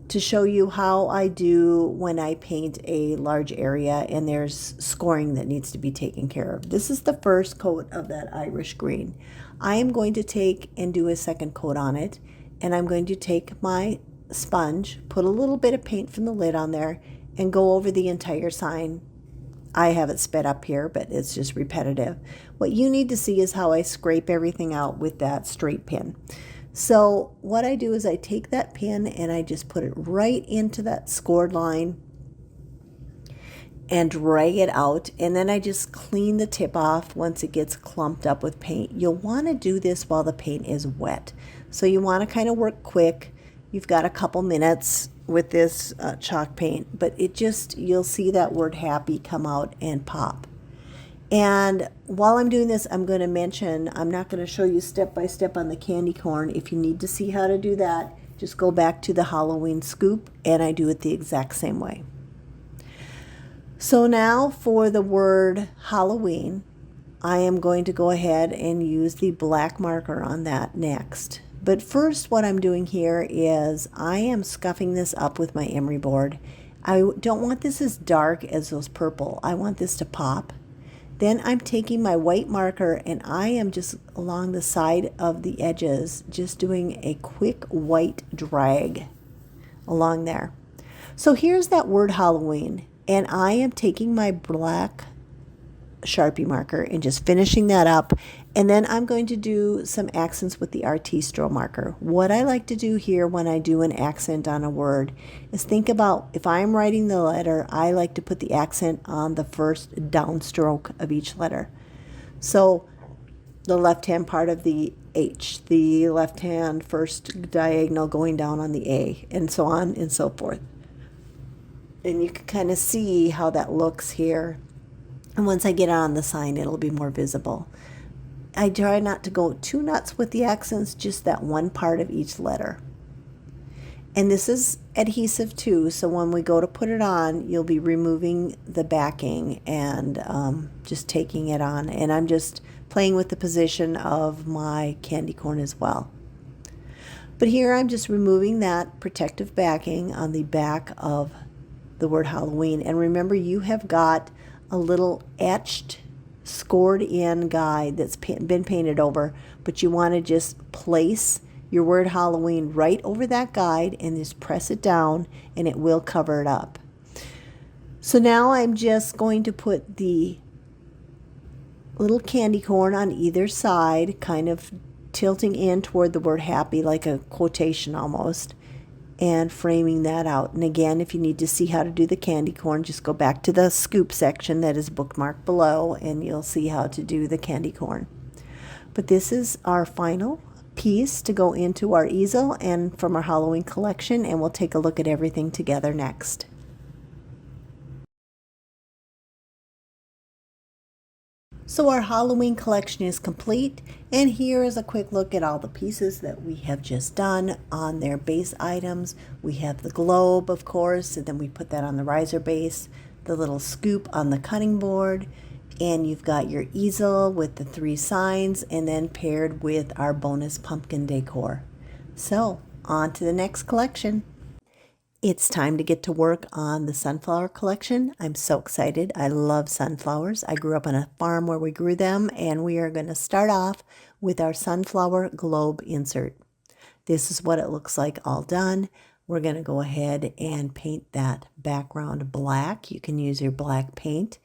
to show you how I do when I paint a large area and there's scoring that needs to be taken care of. This is the first coat of that Irish green. I am going to take and do a second coat on it, and I'm going to take my sponge, put a little bit of paint from the lid on there, and go over the entire sign. I have it sped up here, but it's just repetitive. What you need to see is how I scrape everything out with that straight pin. So what I do is I take that pin and I just put it right into that scored line and drag it out, and then I just clean the tip off once it gets clumped up with paint. You'll want to do this while the paint is wet. So you want to kind of work quick. you've got a couple minutes with this chalk paint, but it just, you'll see that word happy come out and pop. And while I'm doing this, I'm going to mention, I'm not going to show you step by step on the candy corn. If you need to see how to do that, just go back to the Halloween scoop, and I do it the exact same way. So now for the word Halloween, I am going to go ahead and use the black marker on that next. But first, what I'm doing here is I am scuffing this up with my emery board. I don't want this as dark as those purple. I want this to pop. Then I'm taking my white marker and I am just along the side of the edges, just doing a quick white drag along there. So here's that word Halloween, and I am taking my black Sharpie marker and just finishing that up, and then I'm going to do some accents with the Artistro marker. What I like to do here when I do an accent on a word is think about, if I'm writing the letter, I like to put the accent on the first downstroke of each letter. So the left hand part of the H, the left hand first diagonal going down on the A, and so on and so forth. And you can kind of see how that looks here. And once I get it on the sign, it'll be more visible. I try not to go too nuts with the accents, just that one part of each letter. And this is adhesive too, so when we go to put it on, you'll be removing the backing and just taking it on. And I'm just playing with the position of my candy corn as well. But here I'm just removing that protective backing on the back of the word Halloween. And remember, you have got a little etched, scored in guide that's been painted over, but you want to just place your word Halloween right over that guide and just press it down and it will cover it up. So now I'm just going to put the little candy corn on either side, kind of tilting in toward the word happy, like a quotation almost, and framing that out. And again, if you need to see how to do the candy corn, just go back to the scoop section that is bookmarked below and you'll see how to do the candy corn. But this is our final piece to go into our easel and from our Halloween collection, and we'll take a look at everything together next. So our Halloween collection is complete, and here is a quick look at all the pieces that we have just done on their base items. We have the globe, of course, and then we put that on the riser base, the little scoop on the cutting board, and you've got your easel with the 3 signs, and then paired with our bonus pumpkin decor. So on to the next collection. It's time to get to work on the sunflower collection. I'm so excited. I love sunflowers. I grew up on a farm where we grew them, and we are going to start off with our sunflower globe insert. This is what it looks like all done. We're going to go ahead and paint that background black. You can use your black paint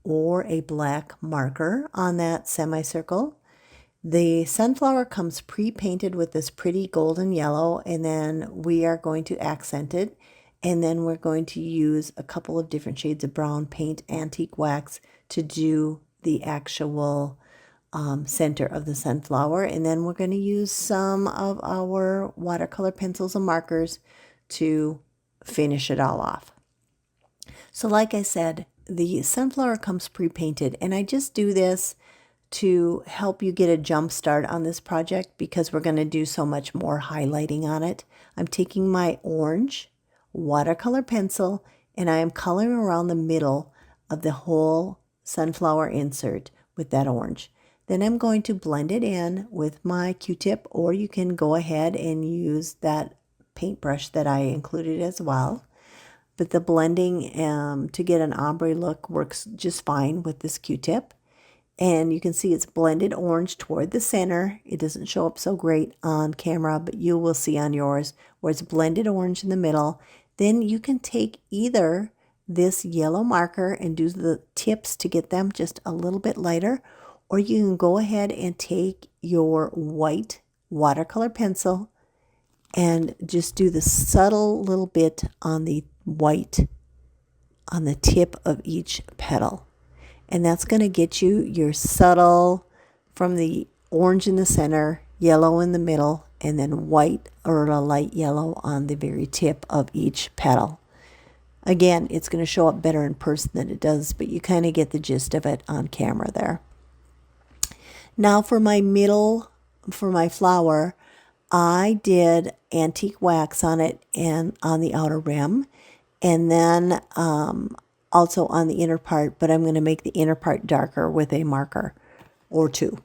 or a black marker on that semicircle. The sunflower comes pre-painted with this pretty golden yellow, and then we are going to accent it, and then we're going to use a couple of different shades of brown paint, antique wax, to do the actual center of the sunflower. And then we're going to use some of our watercolor pencils and markers to finish it all off. So like I said, the sunflower comes pre-painted, and I just do this to help you get a jump start on this project because we're going to do so much more highlighting on it. I'm taking my orange watercolor pencil and I am coloring around the middle of the whole sunflower insert with that orange. Then I'm going to blend it in with my Q-tip, or you can go ahead and use that paintbrush that I included as well. But the blending to get an ombre look works just fine with this Q-tip. And you can see it's blended orange toward the center. It doesn't show up so great on camera, but you will see on yours where it's blended orange in the middle. Then you can take either this yellow marker and do the tips to get them just a little bit lighter, or you can go ahead and take your white watercolor pencil and just do the subtle little bit on the white on the tip of each petal. And that's going to get you your subtle, from the orange in the center, yellow in the middle, and then white or a light yellow on the very tip of each petal. Again, it's going to show up better in person than it does, but you kind of get the gist of it on camera there. Now for my middle, for my flower, I did antique wax on it and on the outer rim, and then also on the inner part, but I'm going to make the inner part darker with a marker or two.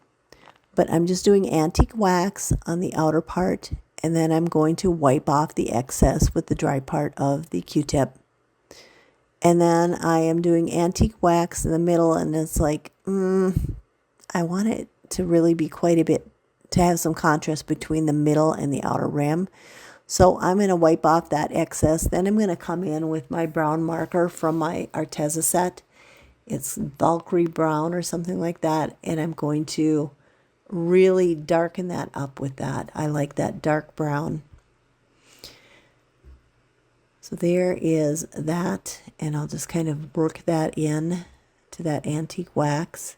But I'm just doing antique wax on the outer part, and then I'm going to wipe off the excess with the dry part of the Q-tip. And then I am doing antique wax in the middle, and it's like, I want it to really be quite a bit, to have some contrast between the middle and the outer rim. So I'm going to wipe off that excess. Then I'm going to come in with my brown marker from my Arteza set. It's Valkyrie brown or something like that. And I'm going to really darken that up with that. I like that dark brown. So there is that, and I'll just kind of work that in to that antique wax.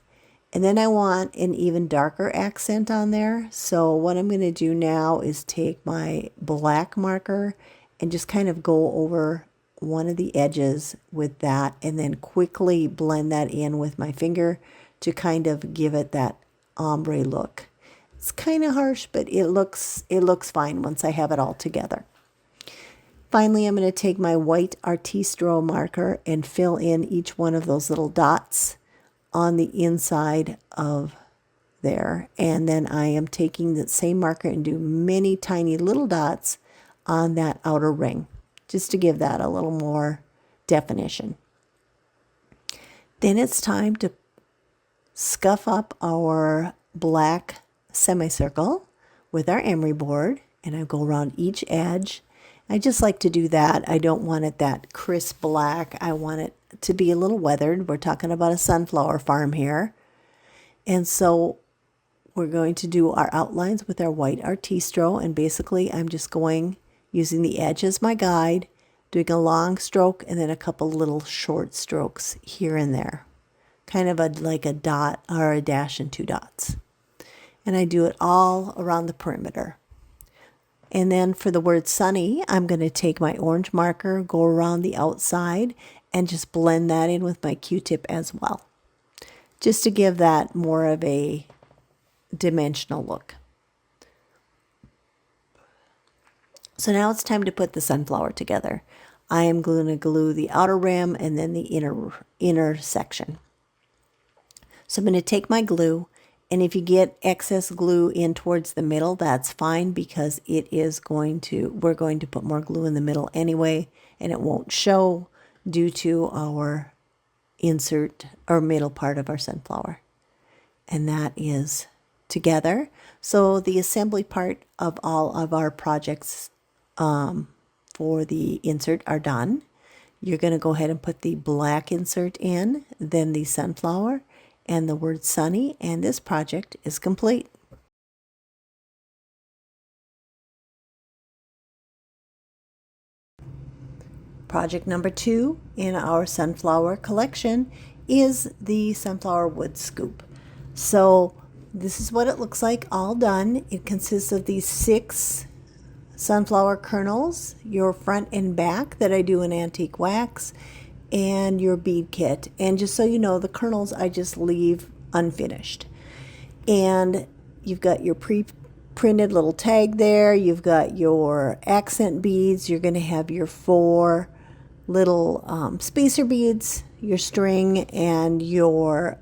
And then I want an even darker accent on there. So what I'm going to do now is take my black marker and just kind of go over one of the edges with that, and then quickly blend that in with my finger to kind of give it that ombre look. It's kind of harsh, but it looks fine once I have it all together. Finally, I'm going to take my white Artistro marker and fill in each one of those little dots on the inside of there. And then I am taking that same marker and do many tiny little dots on that outer ring, just to give that a little more definition. Then it's time to scuff up our black semicircle with our emery board, and I go around each edge. I just like to do that. I don't want it that crisp black. I want it to be a little weathered. We're talking about a sunflower farm here. And so we're going to do our outlines with our white Artistro, and basically I'm just going, using the edge as my guide, doing a long stroke and then a couple little short strokes here and there. Kind of like a dot or a dash and two dots. And I do it all around the perimeter. And then for the word sunny, I'm going to take my orange marker, go around the outside, and just blend that in with my Q-tip as well, just to give that more of a dimensional look. So now it's time to put the sunflower together. I am going to glue the outer rim and then the inner section. So I'm going to take my glue, and if you get excess glue in towards the middle, that's fine, because we're going to put more glue in the middle anyway, and it won't show due to our insert or middle part of our sunflower. And that is together. So the assembly part of all of our projects for the insert are done. You're going to go ahead and put the black insert in, then the sunflower, and the word sunny, and this project is complete. Project number 2 in our sunflower collection is the sunflower wood scoop. So this is what it looks like all done. It consists of these 6 sunflower kernels, your front and back that I do in antique wax, and your bead kit. And just so you know, the kernels I just leave unfinished. And you've got your pre-printed little tag there. You've got your accent beads. You're going to have your 4 little spacer beads, your string, and your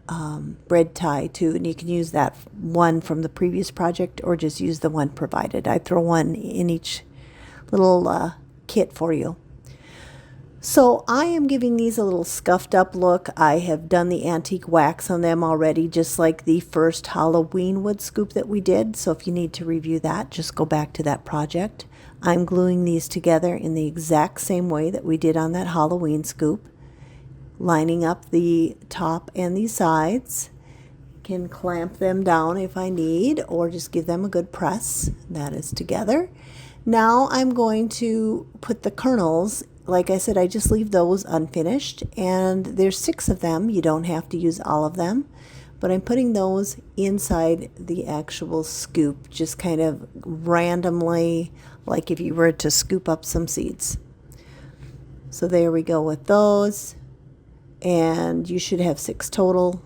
bread tie too. And you can use that one from the previous project or just use the one provided. I throw one in each little kit for you. So I am giving these a little scuffed up look. I have done the antique wax on them already, just like the first Halloween wood scoop that we did. So if you need to review that, just go back to that project. I'm gluing these together in the exact same way that we did on that Halloween scoop, lining up the top and the sides. Can clamp them down if I need, or just give them a good press. That is together. Now I'm going to put the kernels. Like I said, I just leave those unfinished, and there's 6 of them. You don't have to use all of them, but I'm putting those inside the actual scoop, just kind of randomly, like if you were to scoop up some seeds. So there we go with those, and you should have 6 total,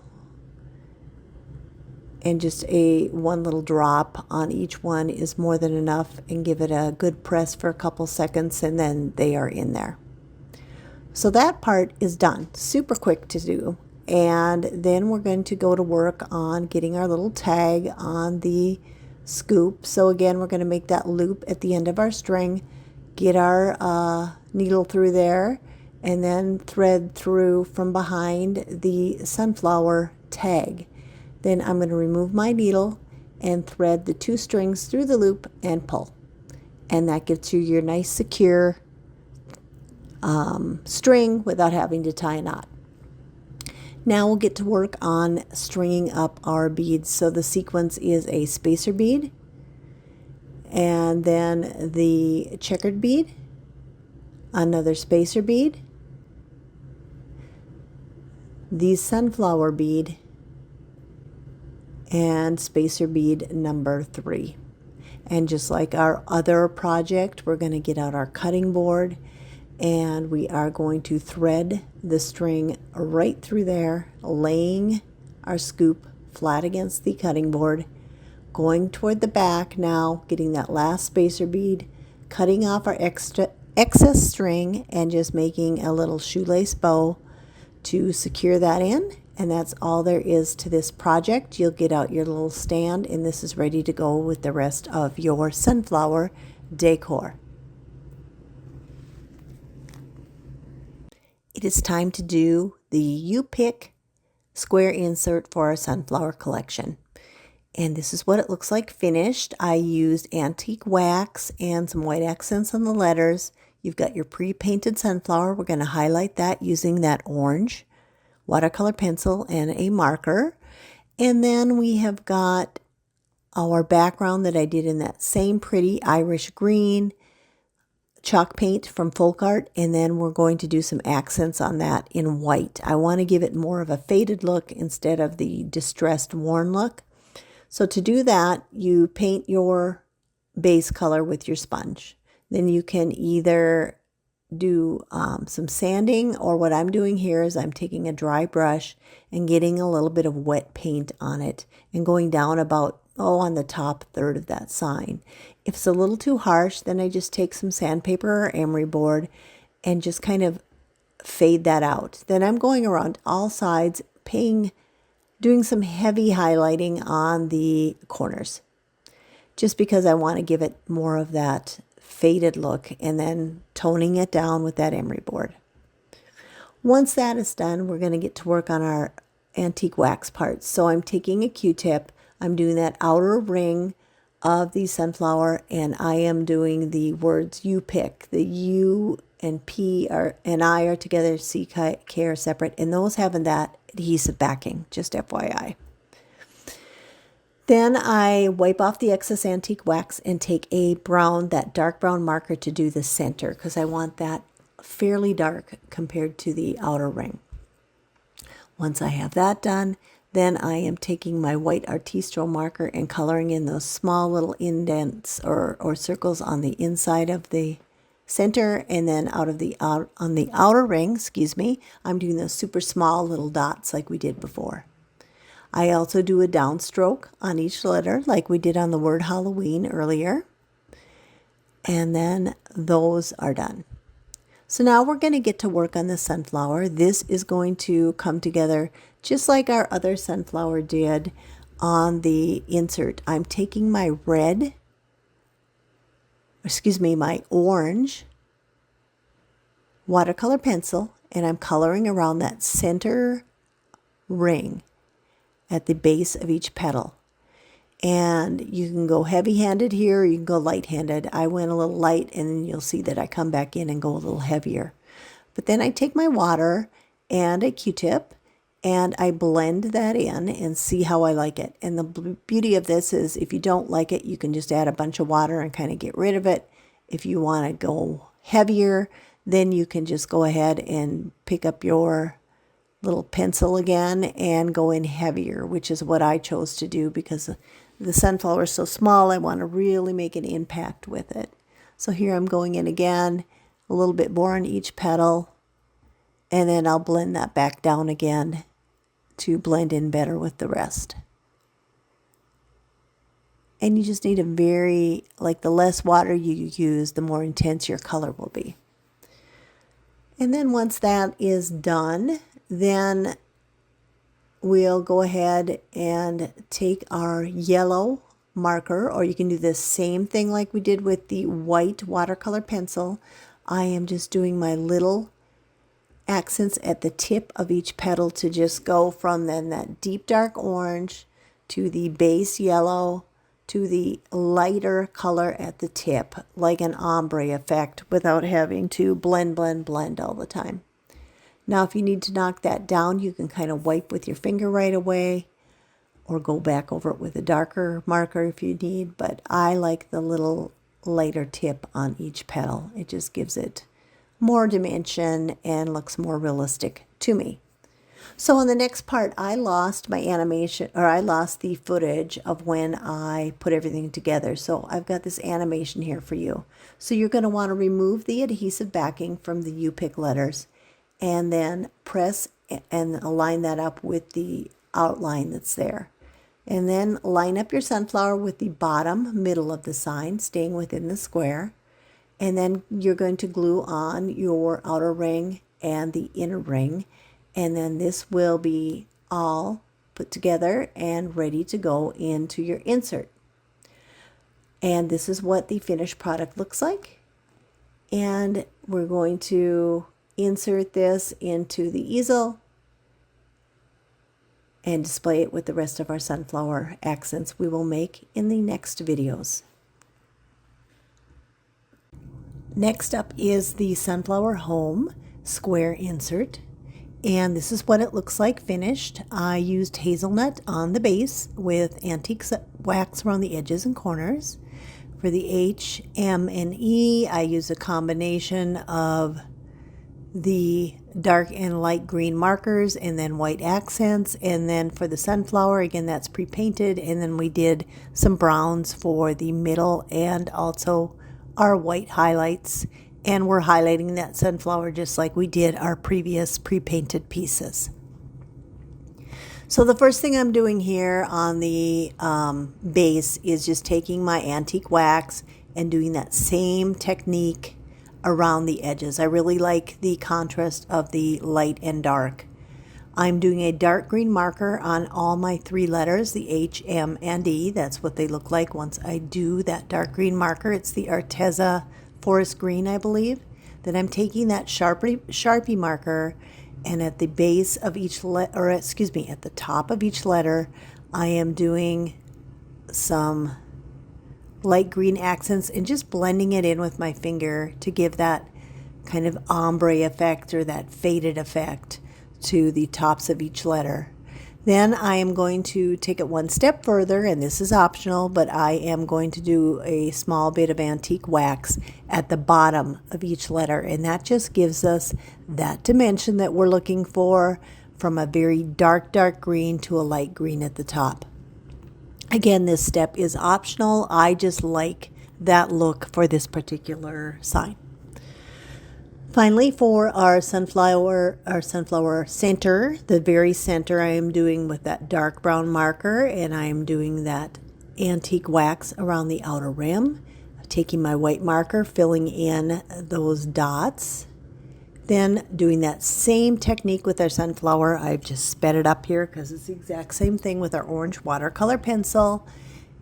and just one little drop on each one is more than enough, and give it a good press for a couple seconds, and then they are in there. So that part is done, super quick to do. And then we're going to go to work on getting our little tag on the scoop. So again, we're going to make that loop at the end of our string, get our needle through there, and then thread through from behind the sunflower tag. Then I'm going to remove my needle and thread the 2 strings through the loop and pull. And that gives you your nice secure string without having to tie a knot. Now we'll get to work on stringing up our beads. So the sequence is a spacer bead, and then the checkered bead, another spacer bead, the sunflower bead, and spacer bead number 3. And just like our other project, we're going to get out our cutting board, and we are going to thread the string right through there, laying our scoop flat against the cutting board, going toward the back now, getting that last spacer bead, cutting off our excess string, and just making a little shoelace bow to secure that in. And that's all there is to this project. You'll get out your little stand, and this is ready to go with the rest of your sunflower decor. It is time to do the You Pick square insert for our sunflower collection. And this is what it looks like finished. I used antique wax and some white accents on the letters. You've got your pre-painted sunflower. We're going to highlight that using that orange watercolor pencil and a marker. And then we have got our background that I did in that same pretty Irish green chalk paint from Folk Art, and then we're going to do some accents on that in white. I want to give it more of a faded look instead of the distressed worn look. So to do that, you paint your base color with your sponge. Then you can either do some sanding, or what I'm doing here is I'm taking a dry brush and getting a little bit of wet paint on it and going down about on the top third of that sign. If it's a little too harsh, then I just take some sandpaper or emery board and just kind of fade that out. Then I'm going around all sides, doing some heavy highlighting on the corners, just because I want to give it more of that faded look, and then toning it down with that emery board. Once that is done, we're going to get to work on our antique wax parts. So I'm taking a Q-tip, I'm doing that outer ring of the sunflower, and I am doing the words You Pick. The U and P and I are together, C, K are separate, and those having that adhesive backing, just FYI. Then I wipe off the excess antique wax and take a brown, that dark brown marker to do the center, because I want that fairly dark compared to the outer ring. Once I have that done, then I am taking my white Artistro marker and coloring in those small little indents or circles on the inside of the center, and then on the outer ring, I'm doing those super small little dots like we did before. I also do a downstroke on each letter like we did on the word Halloween earlier. And then those are done. So now we're going to get to work on the sunflower. This is going to come together just like our other sunflower did on the insert. I'm taking my my orange watercolor pencil, and I'm coloring around that center ring at the base of each petal. And you can go heavy-handed here, or you can go light-handed. I went a little light, and then you'll see that I come back in and go a little heavier. But then I take my water and a Q-tip, and I blend that in and see how I like it. And the beauty of this is if you don't like it, you can just add a bunch of water and kind of get rid of it. If you want to go heavier, then you can just go ahead and pick up your little pencil again and go in heavier, which is what I chose to do because the sunflower is so small. I want to really make an impact with it. So here I'm going in again, a little bit more on each petal, and then I'll blend that back down again to blend in better with the rest. And you just need a very, like the less water you use, the more intense your color will be. And then once that is done, then we'll go ahead and take our yellow marker, or you can do the same thing like we did with the white watercolor pencil. I am just doing my little accents at the tip of each petal to just go from then that deep dark orange to the base yellow to the lighter color at the tip, like an ombre effect without having to blend, blend, blend all the time. Now, if you need to knock that down, you can kind of wipe with your finger right away or go back over it with a darker marker if you need, but I like the little lighter tip on each petal. It just gives it more dimension and looks more realistic to me. So on the next part, I lost my animation, or I lost the footage of when I put everything together. So I've got this animation here for you. So you're going to want to remove the adhesive backing from the U-pick letters and then press and align that up with the outline that's there. And then line up your sunflower with the bottom middle of the sign, staying within the square. And then you're going to glue on your outer ring and the inner ring. And then this will be all put together and ready to go into your insert. And this is what the finished product looks like. And we're going to insert this into the easel and display it with the rest of our sunflower accents we will make in the next videos. Next up is the Sunflower Home square insert. And this is what it looks like finished. I used hazelnut on the base with antique wax around the edges and corners. For the H, M, and E, I used a combination of the dark and light green markers and then white accents. And then for the sunflower, again, that's pre-painted. And then we did some browns for the middle and also our white highlights. And we're highlighting that sunflower just like we did our previous pre-painted pieces. So the first thing I'm doing here on the base is just taking my antique wax and doing that same technique around the edges. I really like the contrast of the light and dark. I'm doing a dark green marker on all my three letters, the H, M, and E. That's what they look like once I do that dark green marker. It's the Arteza Forest Green, I believe. Then I'm taking that Sharpie marker, and at the base of each at the top of each letter, I am doing some light green accents and just blending it in with my finger to give that kind of ombre effect or that faded effect to the tops of each letter. Then I am going to take it one step further, and this is optional, but I am going to do a small bit of antique wax at the bottom of each letter, and that just gives us that dimension that we're looking for, from a very dark green to a light green at the top. Again, this step is optional. I just like that look for this particular sign. Finally, for our sunflower center, the very center, I am doing with that dark brown marker, and I am doing that antique wax around the outer rim, taking my white marker, filling in those dots, then doing that same technique with our sunflower. I've just sped it up here because it's the exact same thing with our orange watercolor pencil,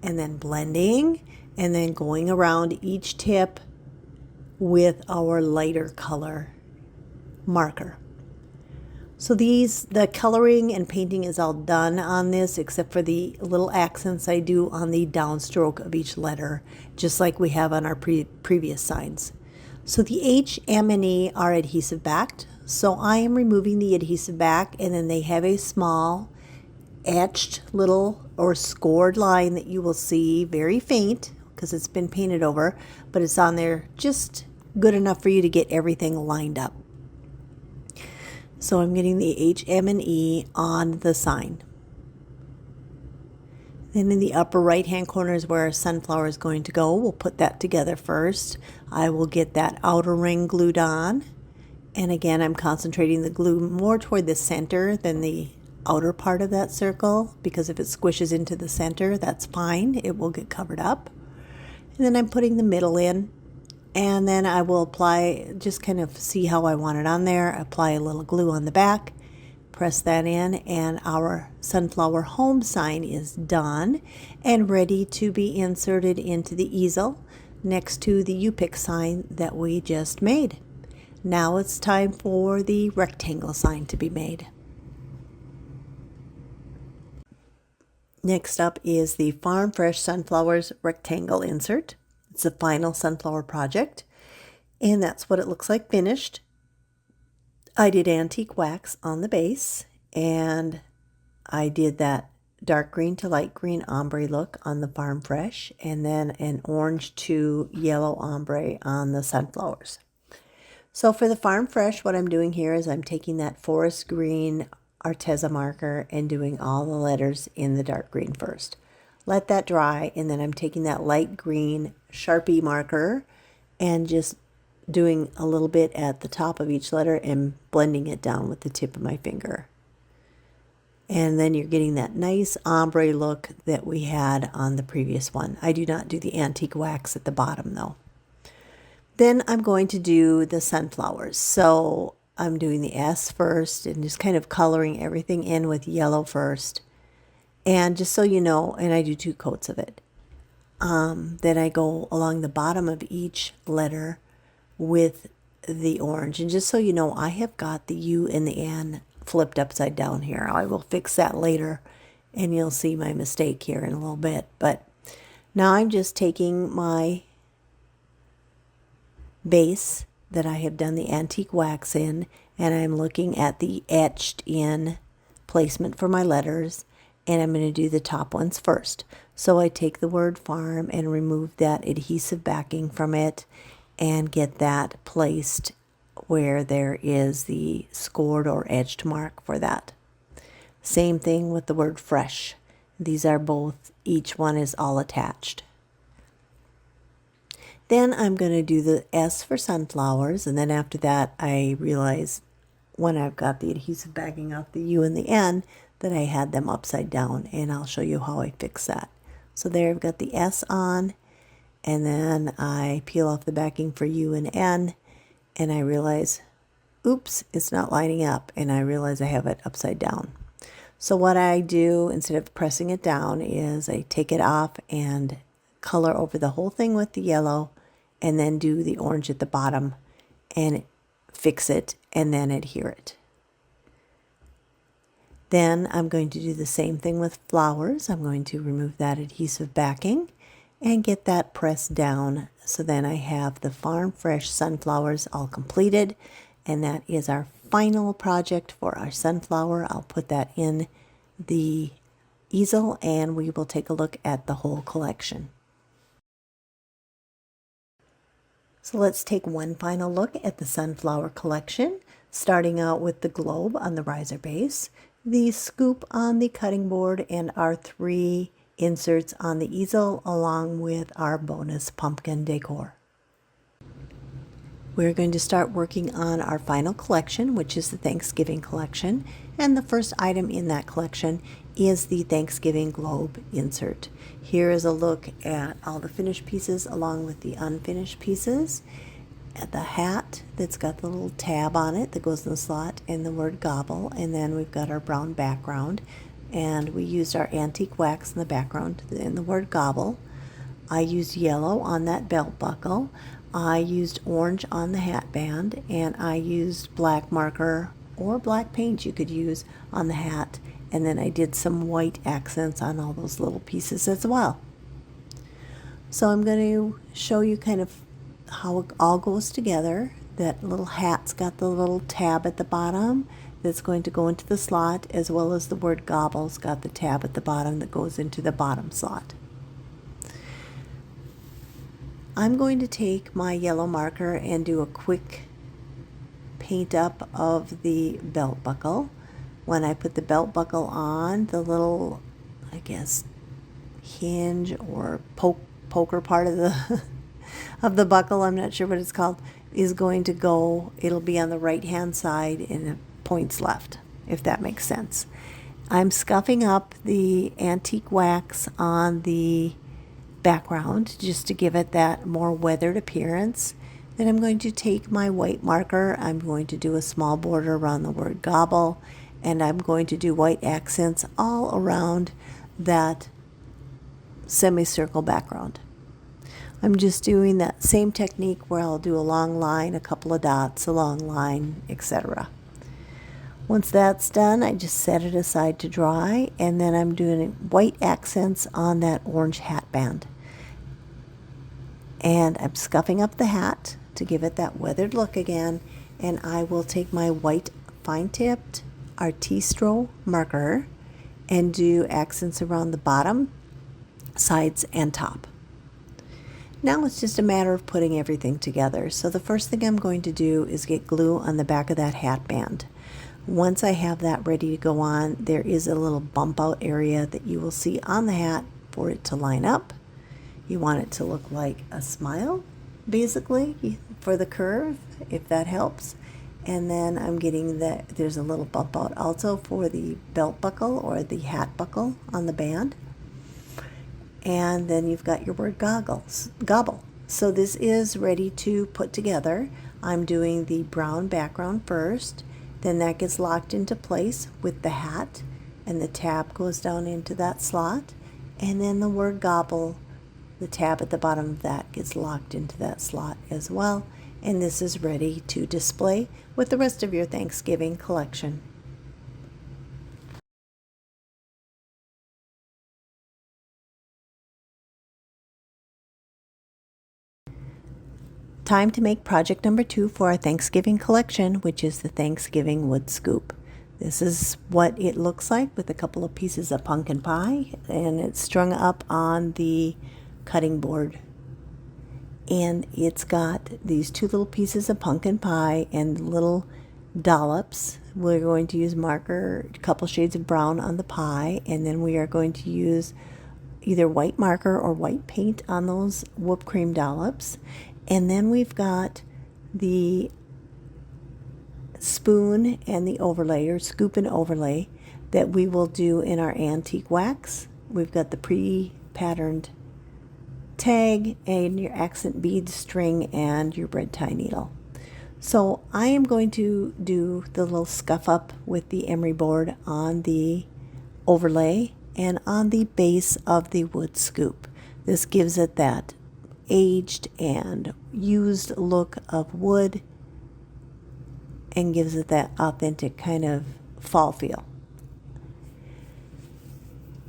and then blending, and then going around each tip with our lighter color marker. So the coloring and painting is all done on this, except for the little accents I do on the downstroke of each letter, just like we have on our previous signs. So the H, M, and E are adhesive backed. So I am removing the adhesive back, and then they have a small etched little or scored line that you will see, very faint because it's been painted over, but it's on there just good enough for you to get everything lined up. So I'm getting the H, M, and E on the sign. Then in the upper right hand corner is where our sunflower is going to go. We'll put that together first. I will get that outer ring glued on. And again, I'm concentrating the glue more toward the center than the outer part of that circle, because if it squishes into the center, that's fine. It will get covered up. And then I'm putting the middle in, and then I will apply, just kind of see how I want it on there, apply a little glue on the back, press that in, and our sunflower home sign is done and ready to be inserted into the easel next to the U-pick sign that we just made. Now it's time for the rectangle sign to be made. Next up is the Farm Fresh Sunflowers rectangle insert. It's the final sunflower project, and that's what it looks like finished. I did antique wax on the base, and I did that dark green to light green ombre look on the Farm Fresh, and then an orange to yellow ombre on the sunflowers. So for the Farm Fresh, what I'm doing here is I'm taking that forest green Arteza marker and doing all the letters in the dark green first. Let that dry, and then I'm taking that light green Sharpie marker and just doing a little bit at the top of each letter and blending it down with the tip of my finger. And then you're getting that nice ombre look that we had on the previous one. I do not do the antique wax at the bottom though. Then I'm going to do the sunflowers. So I'm doing the S first and just kind of coloring everything in with yellow first. And just so you know, and I do 2 coats of it. Then I go along the bottom of each letter with the orange. And just so you know, I have got the U and the N flipped upside down here. I will fix that later, and you'll see my mistake here in a little bit. But now I'm just taking my base that I have done the antique wax in, and I'm looking at the etched in placement for my letters, and I'm going to do the top ones first. So I take the word farm and remove that adhesive backing from it and get that placed where there is the scored or edged mark for that. Same thing with the word fresh. These are both, each one is all attached. Then I'm going to do the S for sunflowers, and then after that I realize when I've got the adhesive backing off the U and the N that I had them upside down, and I'll show you how I fix that. So there I've got the S on, and then I peel off the backing for U and N, and I realize, oops, it's not lining up, and I realize I have it upside down. So what I do, instead of pressing it down, is I take it off and color over the whole thing with the yellow, and then do the orange at the bottom and fix it and then adhere it. Then I'm going to do the same thing with flowers. I'm going to remove that adhesive backing and get that pressed down. So then I have the Farm Fresh sunflowers all completed, and that is our final project for our sunflower. I'll put that in the easel and we will take a look at the whole collection. So let's take one final look at the sunflower collection, starting out with the globe on the riser base, the scoop on the cutting board, and our 3 inserts on the easel, along with our bonus pumpkin decor. We're going to start working on our final collection, which is the Thanksgiving collection, and the first item in that collection is the Thanksgiving globe insert. Here is a look at all the finished pieces along with the unfinished pieces. At the hat that's got the little tab on it that goes in the slot and the word gobble, and then we've got our brown background, and we used our antique wax in the background and the word gobble. I used yellow on that belt buckle. I used orange on the hat band, and I used black marker or black paint you could use on the hat, and then I did some white accents on all those little pieces as well. So I'm going to show you kind of how it all goes together. That little hat's got the little tab at the bottom that's going to go into the slot, as well as the word gobble's got the tab at the bottom that goes into the bottom slot. I'm going to take my yellow marker and do a quick paint up of the belt buckle. When I put the belt buckle on, the little, I guess, hinge or poker part of the of the buckle, I'm not sure what it's called, is going to go, it'll be on the right hand side and it points left, if that makes sense. I'm scuffing up the antique wax on the background just to give it that more weathered appearance. Then I'm going to take my white marker, I'm going to do a small border around the word gobble, and I'm going to do white accents all around that semicircle background. I'm just doing that same technique where I'll do a long line, a couple of dots, a long line, etc. Once that's done, I just set it aside to dry, and then I'm doing white accents on that orange hat band. And I'm scuffing up the hat to give it that weathered look again, and I will take my white fine-tipped Artistro marker and do accents around the bottom, sides, and top. Now it's just a matter of putting everything together. So the first thing I'm going to do is get glue on the back of that hat band. Once I have that ready to go on, there is a little bump out area that you will see on the hat for it to line up. You want it to look like a smile, basically, for the curve, if that helps. And then I'm getting there's a little bump out also for the belt buckle or the hat buckle on the band. And then you've got your word gobble. So this is ready to put together. I'm doing the brown background first, then that gets locked into place with the hat, and the tab goes down into that slot, and then the word gobble, the tab at the bottom of that gets locked into that slot as well, and this is ready to display with the rest of your Thanksgiving collection. Time to make project number 2 for our Thanksgiving collection, which is the Thanksgiving wood scoop. This is what it looks like with a couple of pieces of pumpkin pie, and it's strung up on the cutting board. And it's got these 2 little pieces of pumpkin pie and little dollops. We're going to use marker, a couple shades of brown on the pie, and then we are going to use either white marker or white paint on those whipped cream dollops. And then we've got the spoon and the overlay, or scoop and overlay, that we will do in our antique wax. We've got the pre-patterned tag and your accent bead string and your bread tie needle. So I am going to do the little scuff up with the emery board on the overlay and on the base of the wood scoop. This gives it that aged and used look of wood and gives it that authentic kind of fall feel.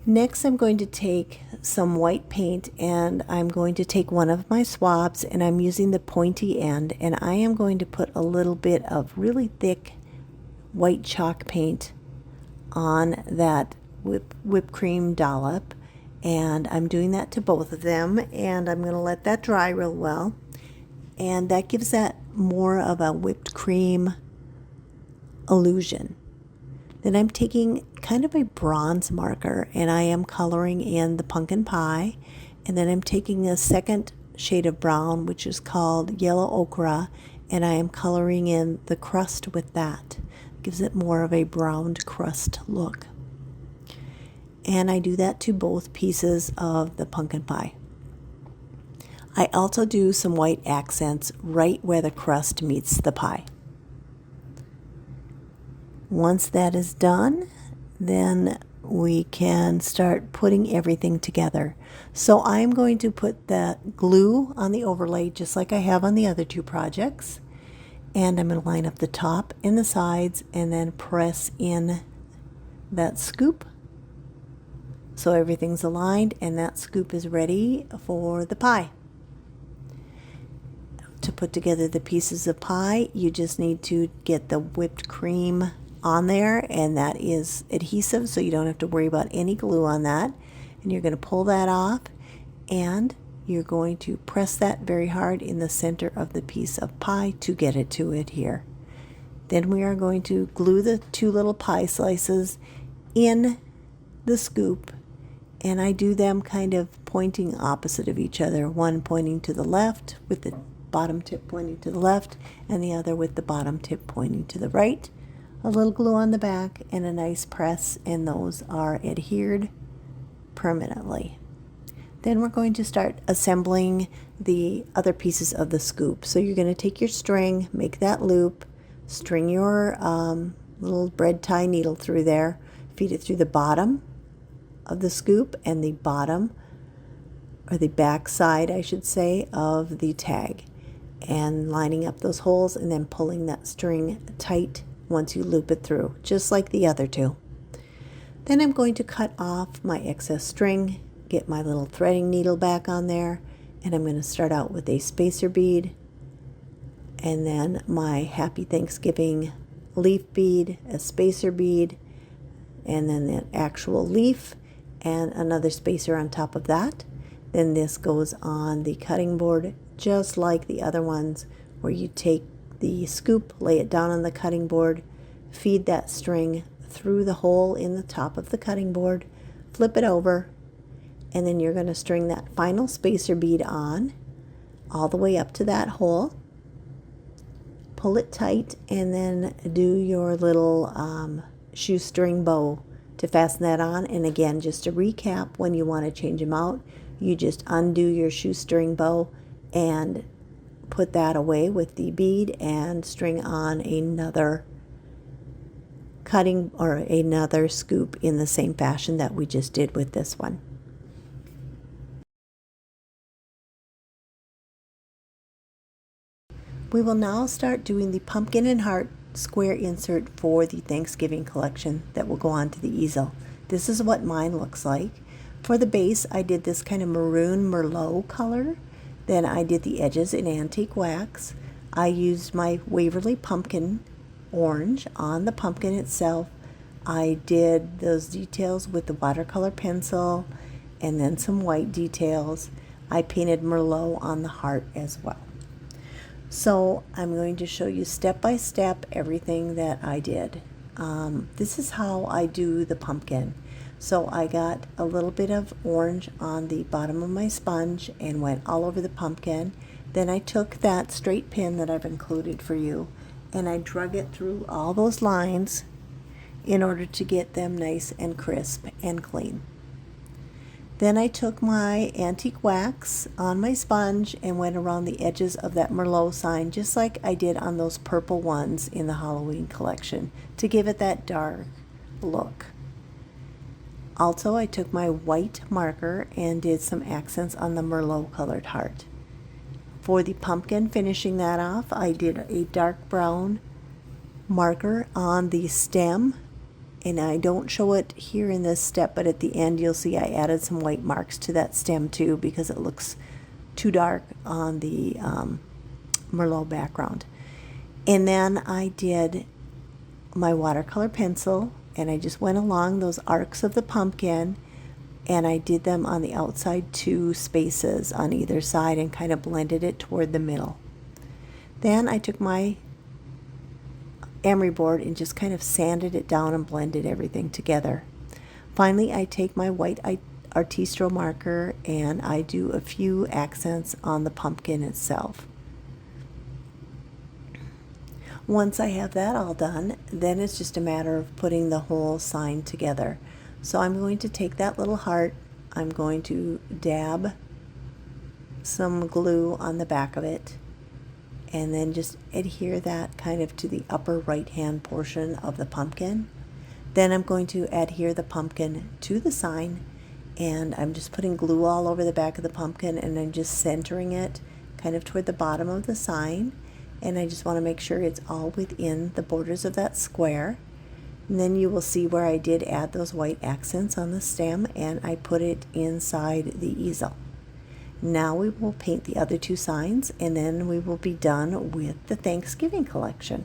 Next, I'm going to take some white paint, and I'm going to take one of my swabs, and I'm using the pointy end, and I am going to put a little bit of really thick white chalk paint on that whipped cream dollop. And I'm doing that to both of them, and I'm going to let that dry real well, and that gives that more of a whipped cream illusion. Then I'm taking kind of a bronze marker, and I am coloring in the pumpkin pie, and then I'm taking a second shade of brown, which is called yellow ochre, and I am coloring in the crust with that. It gives it more of a browned crust look. And I do that to both pieces of the pumpkin pie. I also do some white accents right where the crust meets the pie. Once that is done, then we can start putting everything together. So I'm going to put that glue on the overlay just like I have on the other 2 projects. And I'm going to line up the top and the sides and then press in that scoop. So everything's aligned and that scoop is ready for the pie. To put together the pieces of pie, you just need to get the whipped cream on there, and that is adhesive, so you don't have to worry about any glue on that. And you're going to pull that off, and you're going to press that very hard in the center of the piece of pie to get it to adhere. Then we are going to glue the 2 little pie slices in the scoop, and I do them kind of pointing opposite of each other, one pointing to the left with the bottom tip pointing to the left, and the other with the bottom tip pointing to the right. A little glue on the back and a nice press, and those are adhered permanently. Then we're going to start assembling the other pieces of the scoop. So you're going to take your string, make that loop, string your little bread tie needle through there, feed it through the bottom of the scoop and the bottom, or the back side I should say, of the tag, and lining up those holes and then pulling that string tight once you loop it through, just like the other 2. Then I'm going to cut off my excess string, get my little threading needle back on there, and I'm going to start out with a spacer bead, and then my Happy Thanksgiving leaf bead, a spacer bead, and then the actual leaf, and another spacer on top of that. Then this goes on the cutting board just like the other ones, where you take the scoop, lay it down on the cutting board, feed that string through the hole in the top of the cutting board, flip it over, and then you're going to string that final spacer bead on all the way up to that hole, pull it tight, and then do your little shoestring bow to fasten that on. And again, just to recap, when you want to change them out, you just undo your shoestring bow and put that away with the bead and string on another cutting or another scoop in the same fashion that we just did with this one. We will now start doing the pumpkin and heart square insert for the Thanksgiving collection that will go on to the easel. This is what mine looks like. For the base, I did this kind of maroon merlot color. Then I did the edges in antique wax. I used my Waverly pumpkin orange on the pumpkin itself. I did those details with the watercolor pencil and then some white details. I painted merlot on the heart as well. So I'm going to show you step by step everything that I did. This is how I do the pumpkin. So I got a little bit of orange on the bottom of my sponge and went all over the pumpkin. Then I took that straight pin that I've included for you and I drug it through all those lines in order to get them nice and crisp and clean. Then I took my antique wax on my sponge and went around the edges of that Merlot sign, just like I did on those purple ones in the Halloween collection, to give it that dark look. Also, I took my white marker and did some accents on the Merlot colored heart. For the pumpkin, finishing that off, I did a dark brown marker on the stem, and I don't show it here in this step, but at the end you'll see I added some white marks to that stem too because it looks too dark on the Merlot background. And then I did my watercolor pencil and I just went along those arcs of the pumpkin and I did them on the outside 2 spaces on either side and kind of blended it toward the middle. Then I took my emery board and just kind of sanded it down and blended everything together. Finally, I take my white Artistro marker and I do a few accents on the pumpkin itself. Once I have that all done, then it's just a matter of putting the whole sign together. So I'm going to take that little heart, I'm going to dab some glue on the back of it, and then just adhere that kind of to the upper right hand portion of the pumpkin. Then I'm going to adhere the pumpkin to the sign, and I'm just putting glue all over the back of the pumpkin and I'm just centering it kind of toward the bottom of the sign, and I just want to make sure it's all within the borders of that square. And then you will see where I did add those white accents on the stem and I put it inside the easel. Now we will paint the other 2 signs and then we will be done with the Thanksgiving collection.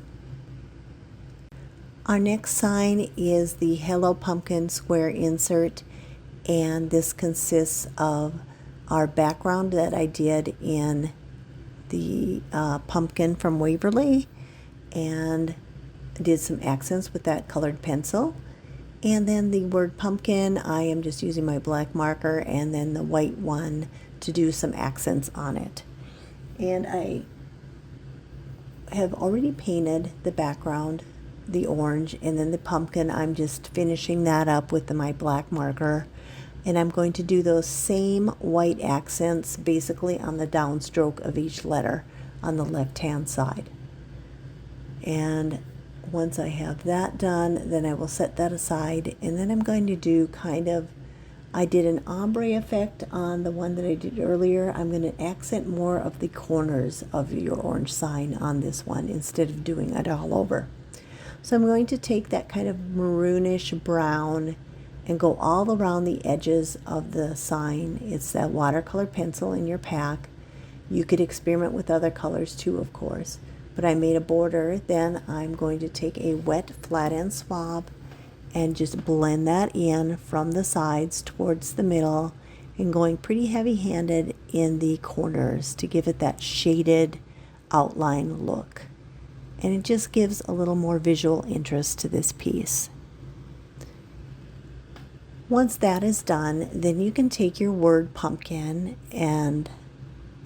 Our next sign is the Hello Pumpkin square insert, and this consists of our background that I did in the pumpkin from Waverly, and did some accents with that colored pencil. And then the word pumpkin, I am just using my black marker and then the white one to do some accents on it. And I have already painted the background, the orange, and then the pumpkin, I'm just finishing that up with my black marker. And I'm going to do those same white accents basically on the downstroke of each letter on the left-hand side. And once I have that done, then I will set that aside, and then I'm going to do I did an ombre effect on the one that I did earlier. I'm going to accent more of the corners of your orange sign on this one instead of doing it all over. So I'm going to take that kind of maroonish brown and go all around the edges of the sign. It's that watercolor pencil in your pack. You could experiment with other colors too, of course. But I made a border. Then I'm going to take a wet flat end swab and just blend that in from the sides towards the middle, and going pretty heavy-handed in the corners to give it that shaded outline look. And it just gives a little more visual interest to this piece. Once that is done, then you can take your word pumpkin and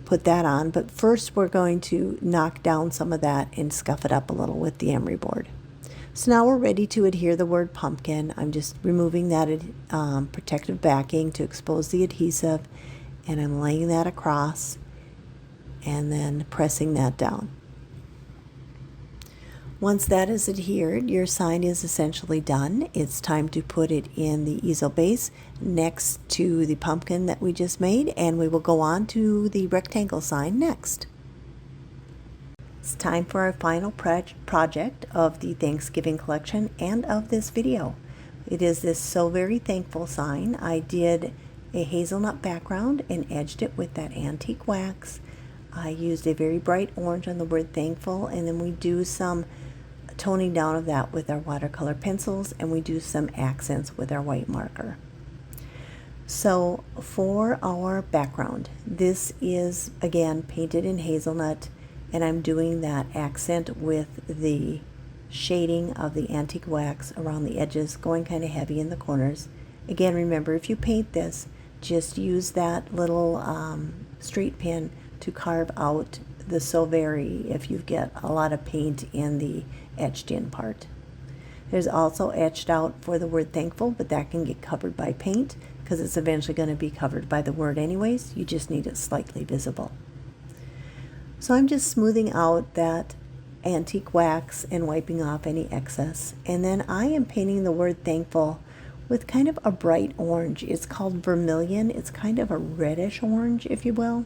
put that on, but first we're going to knock down some of that and scuff it up a little with the emery board. So now we're ready to adhere the word pumpkin. I'm just removing that protective backing to expose the adhesive, and I'm laying that across and then pressing that down. Once that is adhered, your sign is essentially done. It's time to put it in the easel base next to the pumpkin that we just made, and we will go on to the rectangle sign next. It's time for our final project of the Thanksgiving collection and of this video. It is this So Very Thankful sign. I did a hazelnut background and edged it with that antique wax. I used a very bright orange on the word thankful, and then we do some toning down of that with our watercolor pencils, and we do some accents with our white marker. So for our background, this is again painted in hazelnut, and I'm doing that accent with the shading of the antique wax around the edges, going kind of heavy in the corners. Again, remember, if you paint this, just use that little straight pin to carve out the So Very if you get a lot of paint in the etched in part. There's also etched out for the word thankful, but that can get covered by paint because it's eventually going to be covered by the word anyways. You just need it slightly visible. So I'm just smoothing out that antique wax and wiping off any excess, and then I am painting the word thankful with kind of a bright orange. It's called vermilion. It's kind of a reddish orange, if you will.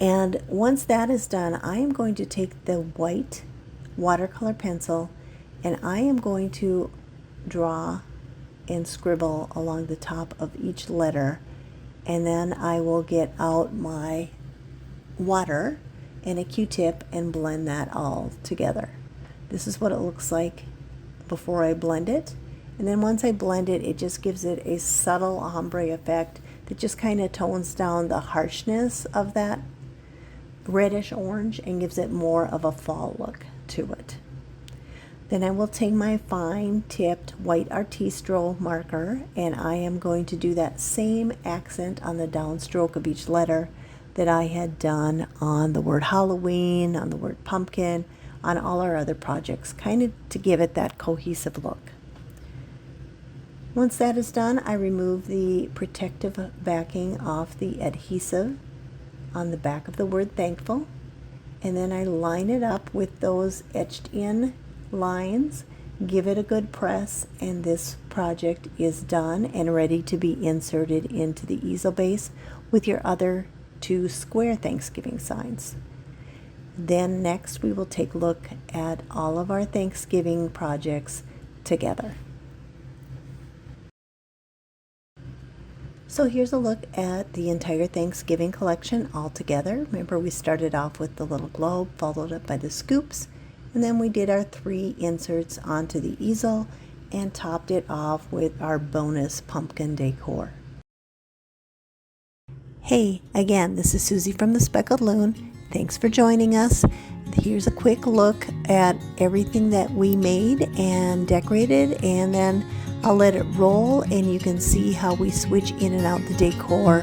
And once that is done, I am going to take the white watercolor pencil and I am going to draw and scribble along the top of each letter, and then I will get out my water and a Q-tip and blend that all together. This is what it looks like before I blend it, and then once I blend it, it just gives it a subtle ombre effect that just kind of tones down the harshness of that reddish orange and gives it more of a fall look to it. Then I will take my fine tipped white Artistro marker, and I am going to do that same accent on the downstroke of each letter that I had done on the word Halloween, on the word pumpkin, on all our other projects, kind of to give it that cohesive look. Once that is done, I remove the protective backing off the adhesive on the back of the word thankful, and then I line it up with those etched in lines, give it a good press, and this project is done and ready to be inserted into the easel base with your other two square Thanksgiving signs. Then next we will take a look at all of our Thanksgiving projects together. So here's a look at the entire Thanksgiving collection all together. Remember, we started off with the little globe, followed up by the scoops, and then we did our 3 inserts onto the easel and topped it off with our bonus pumpkin decor. Hey, again, this is Susie from the Speckled Loon. Thanks for joining us. Here's a quick look at everything that we made and decorated, and then I'll let it roll and you can see how we switch in and out the decor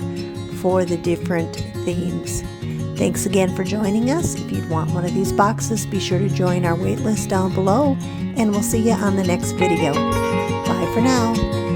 for the different themes. Thanks again for joining us. If you'd want one of these boxes, be sure to join our waitlist down below, and we'll see you on the next video. Bye for now.